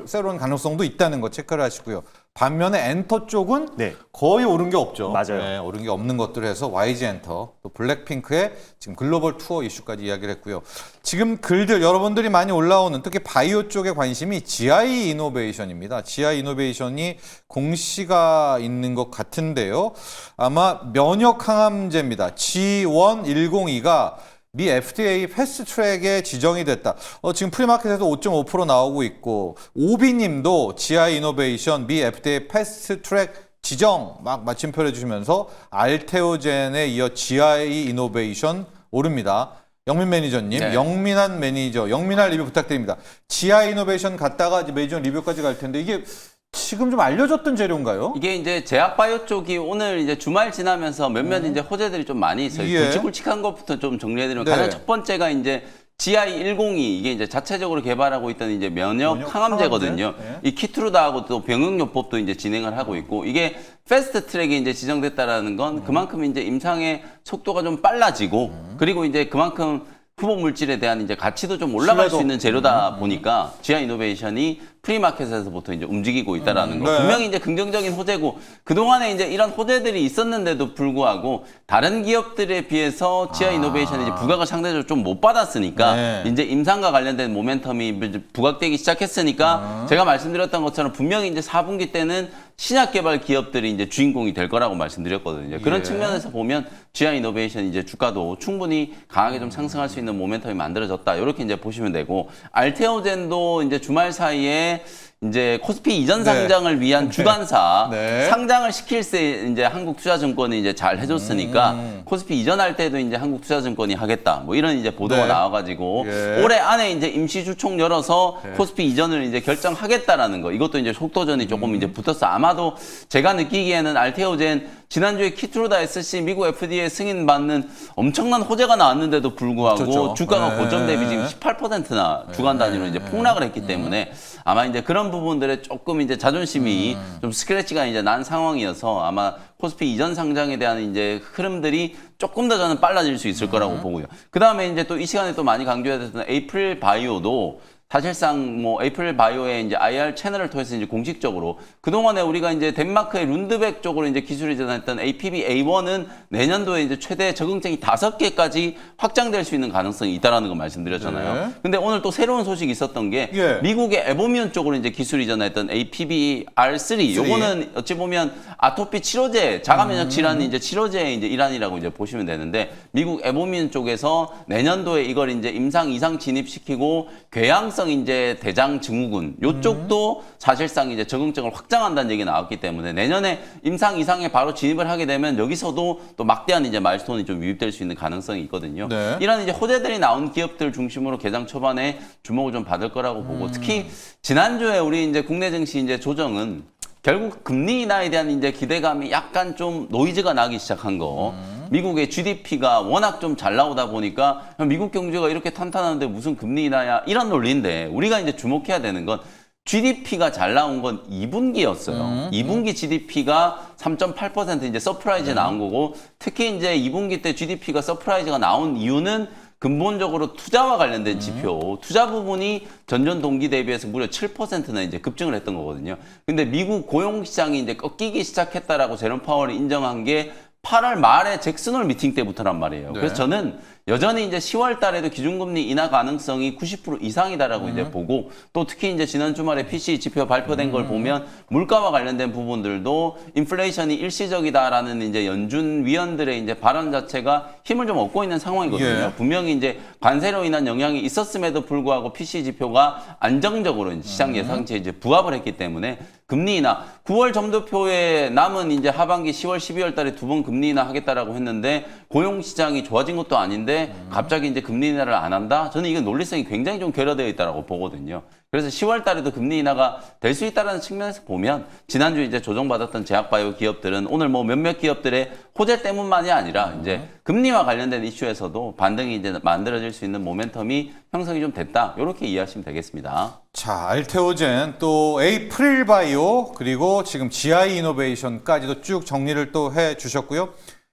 새로운 가능성도 있다는 거 체크를 하시고요. 반면에 엔터 쪽은 네. 거의 오른 게 없죠. 맞아요. 네, 오른 게 없는 것들을 해서 YG 엔터, 또 블랙핑크의 지금 글로벌 투어 이슈까지 이야기를 했고요. 지금 글들 여러분들이 많이 올라오는 특히 바이오 쪽에 관심이 GI 이노베이션입니다. GI 이노베이션이 공시가 있는 것 같은데요. 아마 면역 항암제입니다. G1102가 미 FDA 패스트트랙에 지정이 됐다. 지금 프리마켓에도 5.5% 나오고 있고 오비님도 GI 이노베이션 미 FDA 패스트트랙 지정 막 마침표 해주시면서 알테오젠에 이어 GI 이노베이션 오릅니다. 영민 매니저님, 네. 영민한 매니저, 영민한 리뷰 부탁드립니다. GI 이노베이션 갔다가 이제 메이저 리뷰까지 갈 텐데 이게 지금 좀 알려졌던 재료인가요? 이게 이제 제약바이오 쪽이 오늘 이제 주말 지나면서 몇몇 이제 호재들이 좀 많이 있어요. 예. 굵직굵직한 것부터 좀 정리해드리면 네. 가장 첫 번째가 이제 GI102 이게 이제 자체적으로 개발하고 있던 이제 면역 항암제거든요. 항암제? 네. 이 키트루다하고 또 병역요법도 이제 진행을 하고 있고 이게 패스트 트랙에 이제 지정됐다라는 건 그만큼 이제 임상의 속도가 좀 빨라지고 그리고 이제 그만큼 후보 물질에 대한 이제 가치도 좀 올라갈 신뢰도. 수 있는 재료다 보니까 GI 이노베이션이 프리마켓에서부터 이제 움직이고 있다라는 거. 네. 분명히 이제 긍정적인 호재고 그동안에 이제 이런 호재들이 있었는데도 불구하고 다른 기업들에 비해서 GI 이노베이션이 이제 부각을 상대적으로 좀 못 받았으니까 네. 이제 임상과 관련된 모멘텀이 이제 부각되기 시작했으니까 제가 말씀드렸던 것처럼 분명히 이제 4분기 때는 신약 개발 기업들이 이제 주인공이 될 거라고 말씀드렸거든요. 그런 예. 측면에서 보면 GI 이노베이션 이제 주가도 충분히 강하게 좀 상승할 수 있는 모멘텀이 만들어졌다. 이렇게 이제 보시면 되고 알테오젠도 이제 주말 사이에 이제 코스피 이전 상장을 위한 주관사 네. 상장을 시킬 때 이제 한국투자증권이 이제 잘 해줬으니까 코스피 이전할 때도 이제 한국투자증권이 하겠다 뭐 이런 이제 보도가 네. 나와가지고 예. 올해 안에 이제 임시주총 열어서 코스피 이전을 이제 결정하겠다라는 거 이것도 이제 속도전이 조금 이제 붙었어. 아마도 제가 느끼기에는 알테오젠 지난주에 키트루다 SC 미국 FDA 승인 받는 엄청난 호재가 나왔는데도 불구하고 그렇죠. 주가가 네. 고점 대비 지금 18%나 주간 단위로 이제 폭락을 했기 때문에 아마 이제 그런 부분들에 조금 이제 자존심이 좀 스크래치가 이제 난 상황이어서 아마 코스피 이전 상장에 대한 이제 흐름들이 조금 더 저는 빨라질 수 있을 거라고 보고요. 그 다음에 이제 또 이 시간에 또 많이 강조해야 됐던 에이프릴 바이오도 사실상 뭐 에이프릴 바이오의 이제 IR 채널을 통해서 이제 공식적으로 그동안에 우리가 이제 덴마크의 룬드백 쪽으로 이제 기술이 전했던 APB-A1은 내년도에 이제 최대 적응증이 5개까지 확장될 수 있는 가능성이 있다라는 거 말씀드렸잖아요. 네. 근데 오늘 또 새로운 소식이 있었던 게 예. 미국의 에보미온 쪽으로 이제 기술이 전했던 APB-R3 요거는 어찌 보면 아토피 치료제, 자가 면역 질환 이제 치료제의 이제 일환이라고 이제 보시면 되는데 미국 에보미온 쪽에서 내년도에 이걸 이제 임상 이상 진입시키고 궤양성 다양성 이제 대장 증후군 요쪽도 사실상 이제 적응증을 확장한다는 얘기 나왔기 때문에 내년에 임상 이상에 바로 진입을 하게 되면 여기서도 또 막대한 이제 마일스톤이 좀 유입될 수 있는 가능성이 있거든요. 네. 이런 이제 호재들이 나온 기업들 중심으로 개장 초반에 주목을 좀 받을 거라고 보고 특히 지난주에 우리 이제 국내 증시 이제 조정은 결국 금리 인하에 대한 이제 기대감이 약간 좀 노이즈가 나기 시작한 거. 미국의 GDP가 워낙 좀 잘 나오다 보니까 미국 경제가 이렇게 탄탄한데 무슨 금리 인하야 이런 논리인데 우리가 이제 주목해야 되는 건 GDP가 잘 나온 건 2분기였어요. 2분기 GDP가 3.8% 이제 서프라이즈 나온 거고 특히 이제 2분기 때 GDP가 서프라이즈가 나온 이유는 근본적으로 투자와 관련된 지표, 투자 부분이 전년 동기 대비해서 무려 7%나 이제 급증을 했던 거거든요. 근데 미국 고용 시장이 이제 꺾이기 시작했다라고 제롬 파월이 인정한 게 8월 말에 잭슨홀 미팅 때부터란 말이에요. 네. 그래서 저는 여전히 이제 10월 달에도 기준금리 인하 가능성이 90% 이상이다라고 이제 보고 또 특히 이제 지난 주말에 PCE 지표 발표된 걸 보면 물가와 관련된 부분들도 인플레이션이 일시적이다라는 이제 연준 위원들의 이제 발언 자체가 힘을 좀 얻고 있는 상황이거든요. 예. 분명히 이제 관세로 인한 영향이 있었음에도 불구하고 PCE 지표가 안정적으로 이제 시장 예상치에 이제 부합을 했기 때문에 금리 인하 9월 점도표에 남은 이제 하반기 10월, 12월 달에 두 번 금리 인하 하겠다라고 했는데 고용 시장이 좋아진 것도 아닌데 갑자기 이제 금리 인하를 안 한다? 저는 이건 논리성이 굉장히 좀 결여되어 있다라고 보거든요. 그래서 10월 달에도 금리 인하가 될 수 있다는 측면에서 보면 지난주 이제 조정받았던 제약바이오 기업들은 오늘 뭐 몇몇 기업들의 호재 때문만이 아니라 이제 금리와 관련된 이슈에서도 반등이 이제 만들어질 수 있는 모멘텀이 형성이 좀 됐다. 이렇게 이해하시면 되겠습니다. 자, 알테오젠 또 에이프릴 바이오 그리고 지금 GI 이노베이션까지도 쭉 정리를 또 해 주셨고요.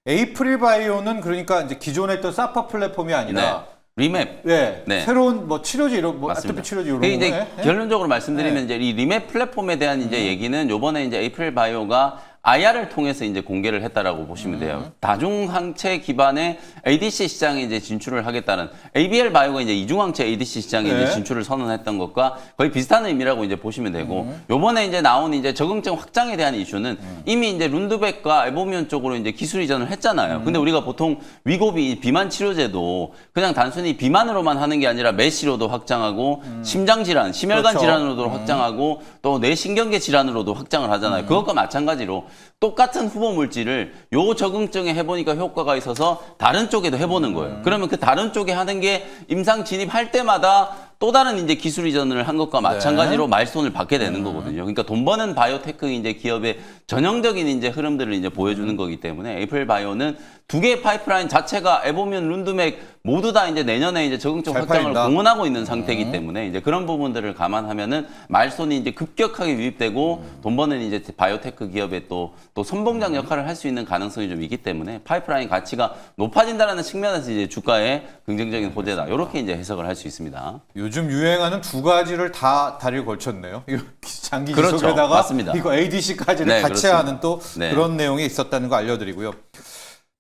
에이프릴 바이오는 그러니까 이제 기존에 했던 사파 플랫폼이 아니라 리맵. 네. 네. 새로운 뭐 치료제 이런 뭐 맞습니다. 아토피 치료제 이런 그게 거 이제 결론적으로 말씀드리면 이제 이 리맵 플랫폼에 대한 이제 얘기는 요번에 이제 에이프릴 바이오가 IR을 통해서 이제 공개를 했다라고 보시면 돼요. 다중항체 기반의 ADC 시장에 이제 진출을 하겠다는 ABL 바이오가 이제 이중항체 ADC 시장에 네. 이제 진출을 선언했던 것과 거의 비슷한 의미라고 이제 보시면 되고 요번에 이제 나온 이제 적응증 확장에 대한 이슈는 이미 이제 룬드백과 에보미온 쪽으로 이제 기술 이전을 했잖아요. 근데 우리가 보통 위고비 비만 치료제도 그냥 단순히 비만으로만 하는 게 아니라 매시로도 확장하고 심장 질환, 심혈관 그렇죠. 질환으로도 확장하고 또 뇌신경계 질환으로도 확장을 하잖아요. 그것과 마찬가지로 똑같은 후보 물질을 요 적응증에 해보니까 효과가 있어서 다른 쪽에도 해보는 거예요. 그러면 그 다른 쪽에 하는 게 임상 진입할 때마다 또 다른 이제 기술 이전을 한 것과 마찬가지로 마일스톤을 받게 되는 거거든요. 그러니까 돈 버는 바이오테크 이제 기업의 전형적인 이제 흐름들을 이제 보여주는 거기 때문에 에이프릴 바이오는 두 개의 파이프라인 자체가 에보면 룬드맥 모두 다 이제 내년에 이제 적응증 잘 확장을 팔린다. 공언하고 있는 상태이기 때문에 이제 그런 부분들을 감안하면은 마일스톤이 이제 급격하게 유입되고 돈 버는 이제 바이오테크 기업의 또 선봉장 역할을 할 수 있는 가능성이 좀 있기 때문에 파이프라인 가치가 높아진다라는 측면에서 이제 주가의 긍정적인 호재다. 이렇게 이제 해석을 할 수 있습니다. 요즘 유행하는 두 가지를 다 다리를 걸쳤네요. 이거 장기 그렇죠. 지속에다가 맞습니다. 이거 ADC까지를 네, 같이 그렇습니다. 하는 또 네. 그런 내용이 있었다는 거 알려드리고요.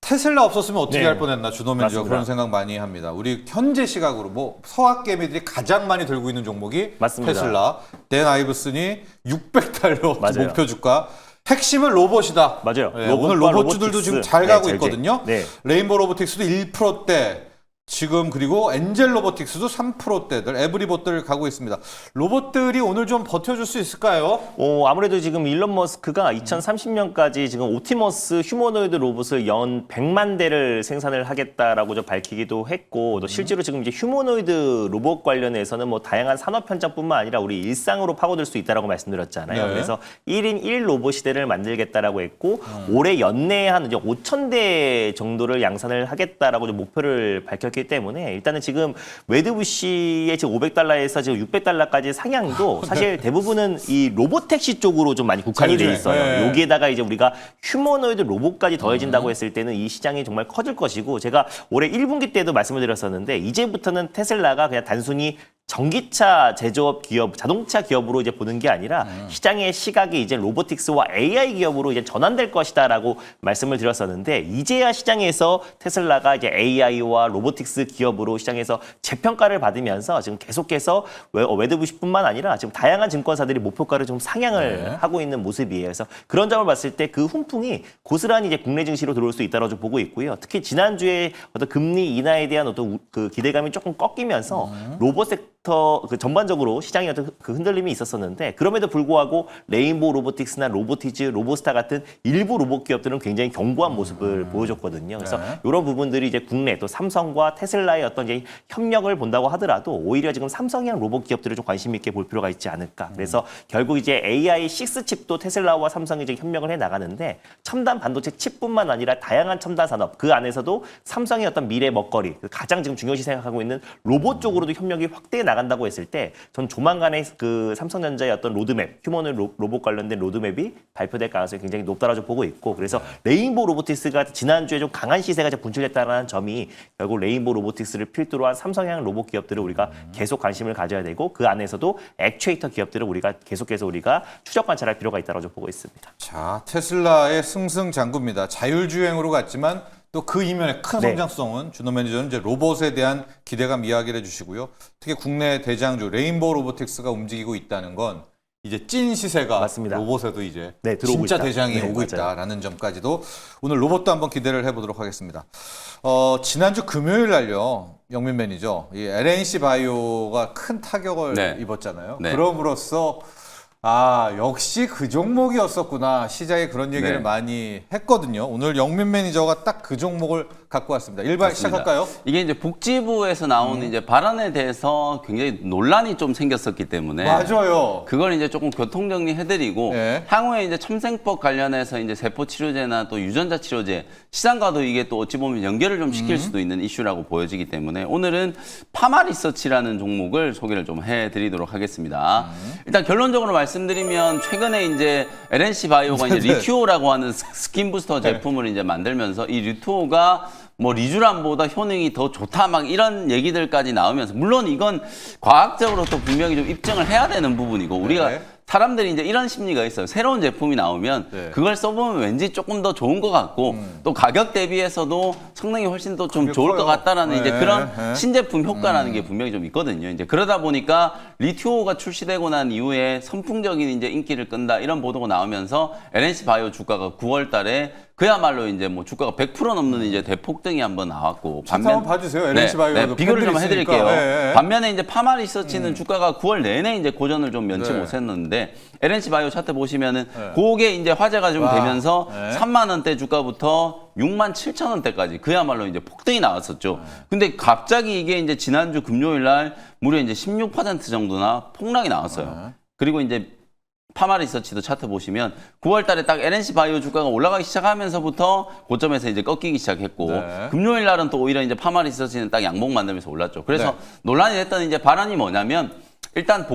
테슬라 없었으면 어떻게 네. 할 뻔했나 주노맨저 맞습니다. 그런 생각 많이 합니다. 우리 현재 시각으로 뭐 서학개미들이 가장 많이 들고 있는 종목이 맞습니다. 테슬라. 댄 아이브슨이 600달러 맞아요. 목표 주가. 핵심은 로봇이다. 맞아요. 네, 로봇과 오늘 로봇주들도 로보틱스. 지금 잘 네, 가고 잘 있거든요. 네. 레인보우 로보틱스도 1%대 지금 그리고 엔젤 로보틱스도 3%대들 에브리봇들 가고 있습니다. 로봇들이 오늘 좀 버텨줄 수 있을까요? 아무래도 지금 일론 머스크가 2030년까지 지금 옵티머스 휴머노이드 로봇을 연 100만 대를 생산을 하겠다라고 좀 밝히기도 했고 또 실제로 지금 이제 휴머노이드 로봇 관련해서는 뭐 다양한 산업 현장뿐만 아니라 우리 일상으로 파고들 수 있다라고 말씀드렸잖아요. 네. 그래서 1인 1 로봇 시대를 만들겠다라고 했고 올해 연내에 한 이제 5,000대 정도를 양산을 하겠다라고 좀 목표를 밝혔기 때문에 일단은 지금 웨드부시의 지금 500달러에서 지금 600달러까지 상향도 사실 대부분은 이 로봇택시 쪽으로 좀 많이 국한이 돼 자율주행. 있어요. 네. 여기에다가 이제 우리가 휴머노이드 로봇까지 더해진다고 했을 때는 이 시장이 정말 커질 것이고 제가 올해 1분기 때도 말씀을 드렸었는데 이제부터는 테슬라가 그냥 단순히 전기차 제조업 기업, 자동차 기업으로 이제 보는 게 아니라 시장의 시각이 이제 로보틱스와 AI 기업으로 이제 전환될 것이다라고 말씀을 드렸었는데 이제야 시장에서 테슬라가 이제 AI와 로보틱스 기업으로 시장에서 재평가를 받으면서 지금 계속해서 웨드부시뿐만 아니라 지금 다양한 증권사들이 목표가를 좀 상향을 하고 있는 모습이에요. 그래서 그런 점을 봤을 때 그 훈풍이 고스란히 이제 국내 증시로 들어올 수 있다고 좀 보고 있고요. 특히 지난주에 어떤 금리 인하에 대한 어떤 그 기대감이 조금 꺾이면서 로봇 섹터 그 전반적으로 시장에 어떤 그 흔들림이 있었었는데 그럼에도 불구하고 레인보우 로보틱스나 로보티즈, 로보스타 같은 일부 로봇 기업들은 굉장히 견고한 모습을 보여줬거든요. 그래서 이런 부분들이 이제 국내 또 삼성과 테슬라의 어떤 이제 협력을 본다고 하더라도 오히려 지금 삼성이랑 로봇 기업들을 좀 관심 있게 볼 필요가 있지 않을까. 그래서 결국 이제 AI6 칩도 테슬라와 삼성이 이제 협력을 해 나가는데 첨단 반도체 칩뿐만 아니라 다양한 첨단 산업 그 안에서도 삼성의 어떤 미래 먹거리 가장 지금 중요시 생각하고 있는 로봇 쪽으로도 협력이 확대해 나간다고 했을 때 전 조만간에 그 삼성전자의 어떤 로드맵, 휴머노id 로봇 관련된 로드맵이 발표될 가능성이 굉장히 높다라고 보고 있고 그래서 레인보우 로보틱스가 지난주에 좀 강한 시세가 분출됐다는 점이 결국 레인보우 로보틱스를 필두로 한 삼성향 로봇 기업들을 우리가 계속 관심을 가져야 되고 그 안에서도 액추에이터 기업들을 우리가 계속해서 우리가 추적 관찰할 필요가 있다고 보고 있습니다. 자, 테슬라의 승승장구입니다. 자율주행으로 갔지만 또 그 이면의 큰 네. 성장성은 준호 매니저는 이제 로봇에 대한 기대감 이야기를 해주시고요. 특히 국내 대장주 레인보우 로보틱스가 움직이고 있다는 건 이제 찐 시세가 맞습니다. 로봇에도 이제 네, 들어오고 진짜 있다. 대장이 네, 오고 맞아요. 있다라는 점까지도 오늘 로봇도 한번 기대를 해보도록 하겠습니다. 지난주 금요일 날요. 영민 매니저, 이 LNC 바이오가 큰 타격을 네. 입었잖아요. 네. 그럼으로써 역시 그 종목이었었구나. 시장에 그런 얘기를 네. 많이 했거든요. 오늘 영민 매니저가 딱 그 종목을 갖고 왔습니다. 일반 맞습니다. 시작할까요? 이게 이제 복지부에서 나오는 이제 발언에 대해서 굉장히 논란이 좀 생겼었기 때문에 맞아요. 그걸 이제 조금 교통 정리해드리고 네. 향후에 이제 첨생법 관련해서 이제 세포 치료제나 또 유전자 치료제 시장과도 이게 또 어찌 보면 연결을 좀 시킬 수도 있는 이슈라고 보여지기 때문에 오늘은 파마리서치라는 종목을 소개를 좀 해드리도록 하겠습니다. 일단 결론적으로 말씀드리면 최근에 이제 LNC 바이오가 이제 네. 리튜오라고 하는 스킨 부스터 제품을 이제 만들면서 이 리튜오가 뭐 리주란보다 효능이 더 좋다 막 이런 얘기들까지 나오면서 물론 이건 과학적으로 또 분명히 좀 입증을 해야 되는 부분이고 우리가 네. 사람들이 이제 이런 심리가 있어요. 새로운 제품이 나오면 네. 그걸 써보면 왠지 조금 더 좋은 것 같고 또 가격 대비해서도 성능이 훨씬 더 좀 그게 좋을 커요. 것 같다라는 이제 네, 그런 네. 신제품 효과라는 게 분명히 좀 있거든요. 이제 그러다 보니까 리튜오가 출시되고 난 이후에 선풍적인 이제 인기를 끈다 이런 보도가 나오면서 LNC 바이오 주가가 9월 달에 그야말로 이제 뭐 주가가 100% 넘는 이제 대폭등이 한번 나왔고 차트 한번 봐주세요. LNC 바이오도 비교를 좀 팬들이 해드릴게요. 있으니까. 네. 반면에 이제 파마 리서치는 주가가 9월 내내 이제 고전을 좀 면치 네. 못했는데 LNC 바이오 차트 보시면은 그게 이제 화제가 좀 되면서 네. 3만 원대 주가부터 6만 7천 원대까지 그야말로 이제 폭등이 나왔었죠. 근데 갑자기 이게 이제 지난주 금요일 날 무려 이제 16% 정도나 폭락이 나왔어요. 그리고 이제 파마 리서치도 차트 보시면 9월 달에 딱 LNC 바이오 주가가 올라가기 시작하면서부터 고점에서 이제 꺾이기 시작했고 네. 금요일 날은 또 오히려 이제 파마 리서치는 딱 양봉 만들면서 올랐죠. 그래서 네. 논란이 됐던 이제 발언이 뭐냐면 일단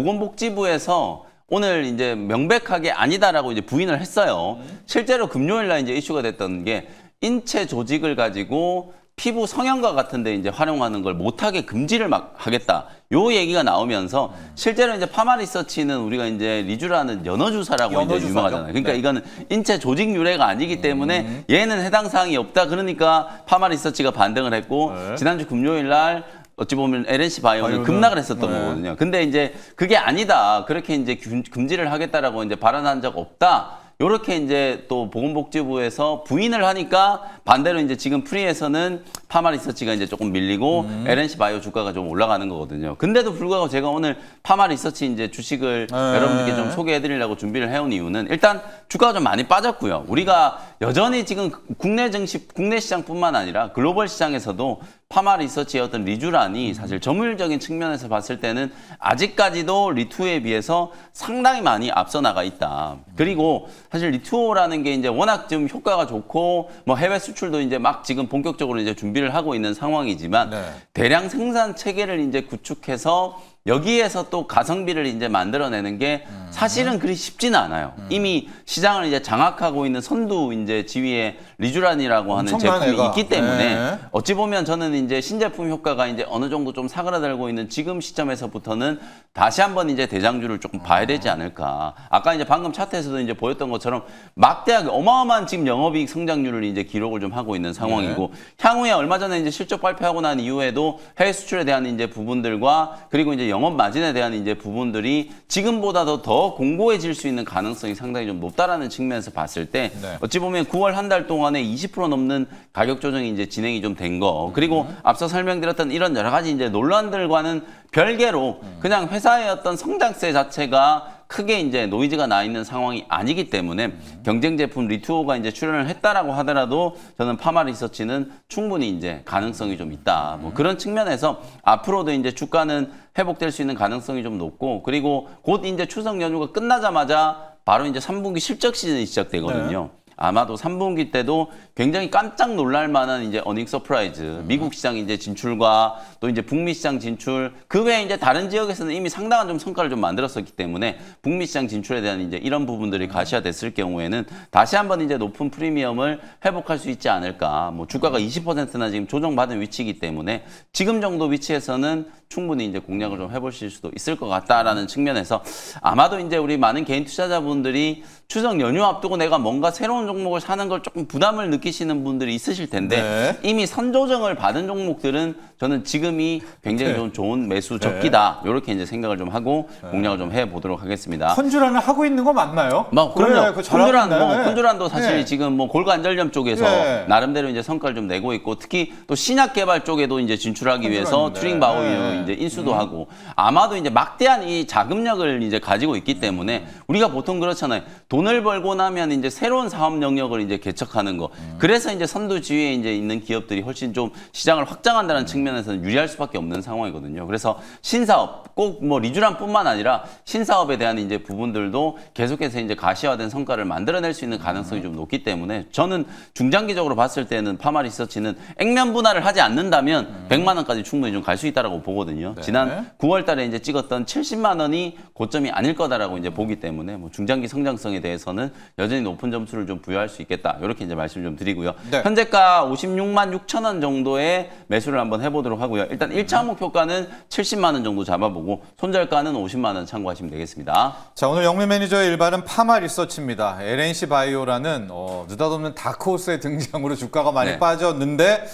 보건복지부에서 오늘 이제 명백하게 아니다라고 이제 부인을 했어요. 실제로 금요일 날 이제 이슈가 됐던 게 인체 조직을 가지고 피부 성형과 같은데 이제 활용하는 걸 못하게 금지를 막 하겠다. 요 얘기가 나오면서 실제로 이제 파마 리서치는 우리가 이제 리주라는 연어 주사라고 이제 연어주사죠. 유명하잖아요. 그러니까 네. 이거는 인체 조직 유래가 아니기 때문에 얘는 해당 사항이 없다. 그러니까 파마 리서치가 반등을 했고 네. 지난주 금요일 날 어찌 보면 LNC 바이오는 바이오는- 급락을 했었던 네. 거거든요. 근데 이제 그게 아니다. 그렇게 이제 금지를 하겠다라고 이제 발언한 적 없다. 요렇게 이제 또 보건복지부에서 부인을 하니까 반대로 이제 지금 프리에서는 파마 리서치가 이제 조금 밀리고 LNC 바이오 주가가 좀 올라가는 거거든요. 근데도 불구하고 제가 오늘 파마 리서치 이제 주식을 네. 여러분들께 좀 소개해드리려고 준비를 해온 이유는 일단 주가가 좀 많이 빠졌고요. 우리가 여전히 지금 국내 증시, 국내 시장뿐만 아니라 글로벌 시장에서도 파마 리서치의 어떤 리주란이 사실 점유율적인 측면에서 봤을 때는 아직까지도 리투에 비해서 상당히 많이 앞서 나가 있다. 그리고 사실 리투오라는 게 이제 워낙 좀 효과가 좋고 뭐 해외 수출도 이제 막 지금 본격적으로 이제 준비를 하고 있는 상황이지만 네. 대량 생산 체계를 이제 구축해서 여기에서 또 가성비를 이제 만들어내는 게 사실은 그리 쉽지는 않아요. 이미 시장을 이제 장악하고 있는 선두 이제 지위의 리주란이라고 하는 엄청난 제품이 애가. 있기 때문에 네. 어찌 보면 저는 이제 신제품 효과가 이제 어느 정도 좀 사그라들고 있는 지금 시점에서부터는 다시 한번 이제 대장주를 조금 봐야 되지 않을까. 아까 이제 방금 차트에서도 이제 보였던 것처럼 막대하게 어마어마한 지금 영업이익 성장률을 이제 기록을 좀 하고 있는 상황이고 향후에 얼마 전에 이제 실적 발표하고 난 이후에도 해외 수출에 대한 이제 부분들과 그리고 이제 영업 마진에 대한 이제 부분들이 지금보다도 더 공고해질 수 있는 가능성이 상당히 좀 높다라는 측면에서 봤을 때 네. 어찌 보면 9월 한 달 동안에 20% 넘는 가격 조정이 이제 진행이 좀 된 거, 그리고 앞서 설명드렸던 이런 여러 가지 이제 논란들과는 별개로 그냥 회사의 어떤 성장세 자체가 크게 이제 노이즈가 나 있는 상황이 아니기 때문에 경쟁 제품 리투오가 이제 출연을 했다라고 하더라도 저는 파마 리서치는 충분히 이제 가능성이 좀 있다. 뭐 그런 측면에서 앞으로도 이제 주가는 회복될 수 있는 가능성이 좀 높고, 그리고 곧 이제 추석 연휴가 끝나자마자 바로 이제 3분기 실적 시즌이 시작되거든요. 아마도 3분기 때도 굉장히 깜짝 놀랄 만한 이제 어닝 서프라이즈, 미국 시장 이제 진출과 또 이제 북미 시장 진출, 그 외에 이제 다른 지역에서는 이미 상당한 좀 성과를 좀 만들었었기 때문에 북미 시장 진출에 대한 이제 이런 부분들이 가시화됐을 경우에는 다시 한번 이제 높은 프리미엄을 회복할 수 있지 않을까. 뭐 주가가 20%나 지금 조정받은 위치이기 때문에 지금 정도 위치에서는 충분히 이제 공략을 좀 해보실 수도 있을 것 같다라는 측면에서 아마도 이제 우리 많은 개인 투자자분들이 추석 연휴 앞두고 내가 뭔가 새로운 종목을 사는 걸 조금 부담을 느끼시는 분들이 있으실 텐데 네. 이미 선조정을 받은 종목들은 저는 지금이 굉장히 좀 좋은 매수 적기다. 이렇게 이제 생각을 좀 하고 공략을 좀 해보도록 하겠습니다. 컨주라는 하고 있는 거 맞나요? 뭐 그래, 그럼요. 그거 잘하고 콘드란 있나요? 뭐 네. 콘드란도 사실 네. 지금 뭐 골관절염 쪽에서 네. 나름대로 이제 성과를 좀 내고 있고, 특히 또 신약 개발 쪽에도 이제 진출하기 위해서 콘드란인데. 튜링 바이오 네. 이제 인수도 하고, 아마도 이제 막대한 이 자금력을 이제 가지고 있기 때문에 우리가 보통 그렇잖아요. 돈을 벌고 나면 이제 새로운 사업 영역을 이제 개척하는 거. 그래서 이제 선두 지위에 이제 있는 기업들이 훨씬 좀 시장을 확장한다는 측면에서는 유리할 수밖에 없는 상황이거든요. 그래서 신사업, 꼭 뭐 리쥬란뿐만 아니라 신사업에 대한 이제 부분들도 계속해서 이제 가시화된 성과를 만들어낼 수 있는 가능성이 좀 높기 때문에 저는 중장기적으로 봤을 때는 파마 리서치는 액면 분할을 하지 않는다면 100만 원까지 충분히 좀 갈 수 있다라고 보거든요. 네. 지난 9월 달에 이제 찍었던 70만 원이 고점이 아닐 거다라고 이제 보기 때문에 뭐 중장기 성장성에 대해서는 여전히 높은 점수를 좀 부여할 수 있겠다. 이렇게 이제 말씀 좀 드리고요. 네. 현재가 56만 6천 원 정도의 매수를 한번 해보도록 하고요. 일단 1차 목표가는 70만 원 정도 잡아보고 손절가는 50만 원 참고하시면 되겠습니다. 자, 오늘 영민 매니저의 일발은 파마 리서치입니다. LNC 바이오라는 느닷없는 다크호스의 등장으로 주가가 많이 네. 빠졌는데,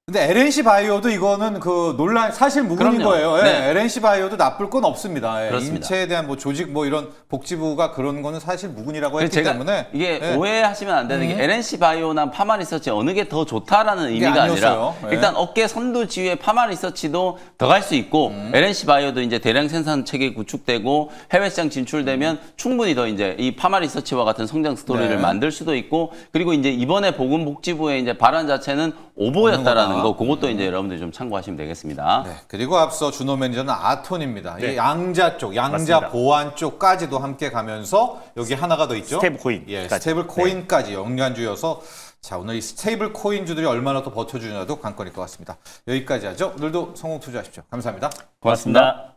근데 LNC 바이오도 이거는 그 논란 사실 무근인 그럼요. 거예요. 예, 네. LNC 바이오도 나쁠 건 없습니다. 예, 그렇습니다. 인체에 대한 뭐 조직 뭐 이런 복지부가 그런 거는 사실 무근이라고 했기 제가 때문에 이게 예. 오해하시면 안 되는 게 LNC 바이오나 파마 리서치 어느 게 더 좋다라는 이게 의미가 아니었어요. 아니라 예. 일단 업계 선두 지위의 파마 리서치도 더 갈 수 있고 LNC 바이오도 이제 대량 생산 체계 구축되고 해외 시장 진출되면 충분히 더 이제 이 파마 리서치와 같은 성장 스토리를 네. 만들 수도 있고, 그리고 이제 이번에 보건복지부의 이제 발언 자체는 오보였다라는 없는 거, 거다. 그것도 이제 여러분들이 좀 참고하시면 되겠습니다. 네, 그리고 앞서 준호 매니저는 아톤입니다. 네. 이 양자 쪽, 양자 맞습니다. 보안 쪽까지도 함께 가면서 여기 하나가 더 있죠. 스테이블 코인. 예, 스테이블 코인까지 연관주여서 자, 오늘 이 스테이블 코인주들이 얼마나 더 버텨주냐도 관건일 것 같습니다. 여기까지 하죠. 오늘도 성공 투자하십시오. 감사합니다. 고맙습니다.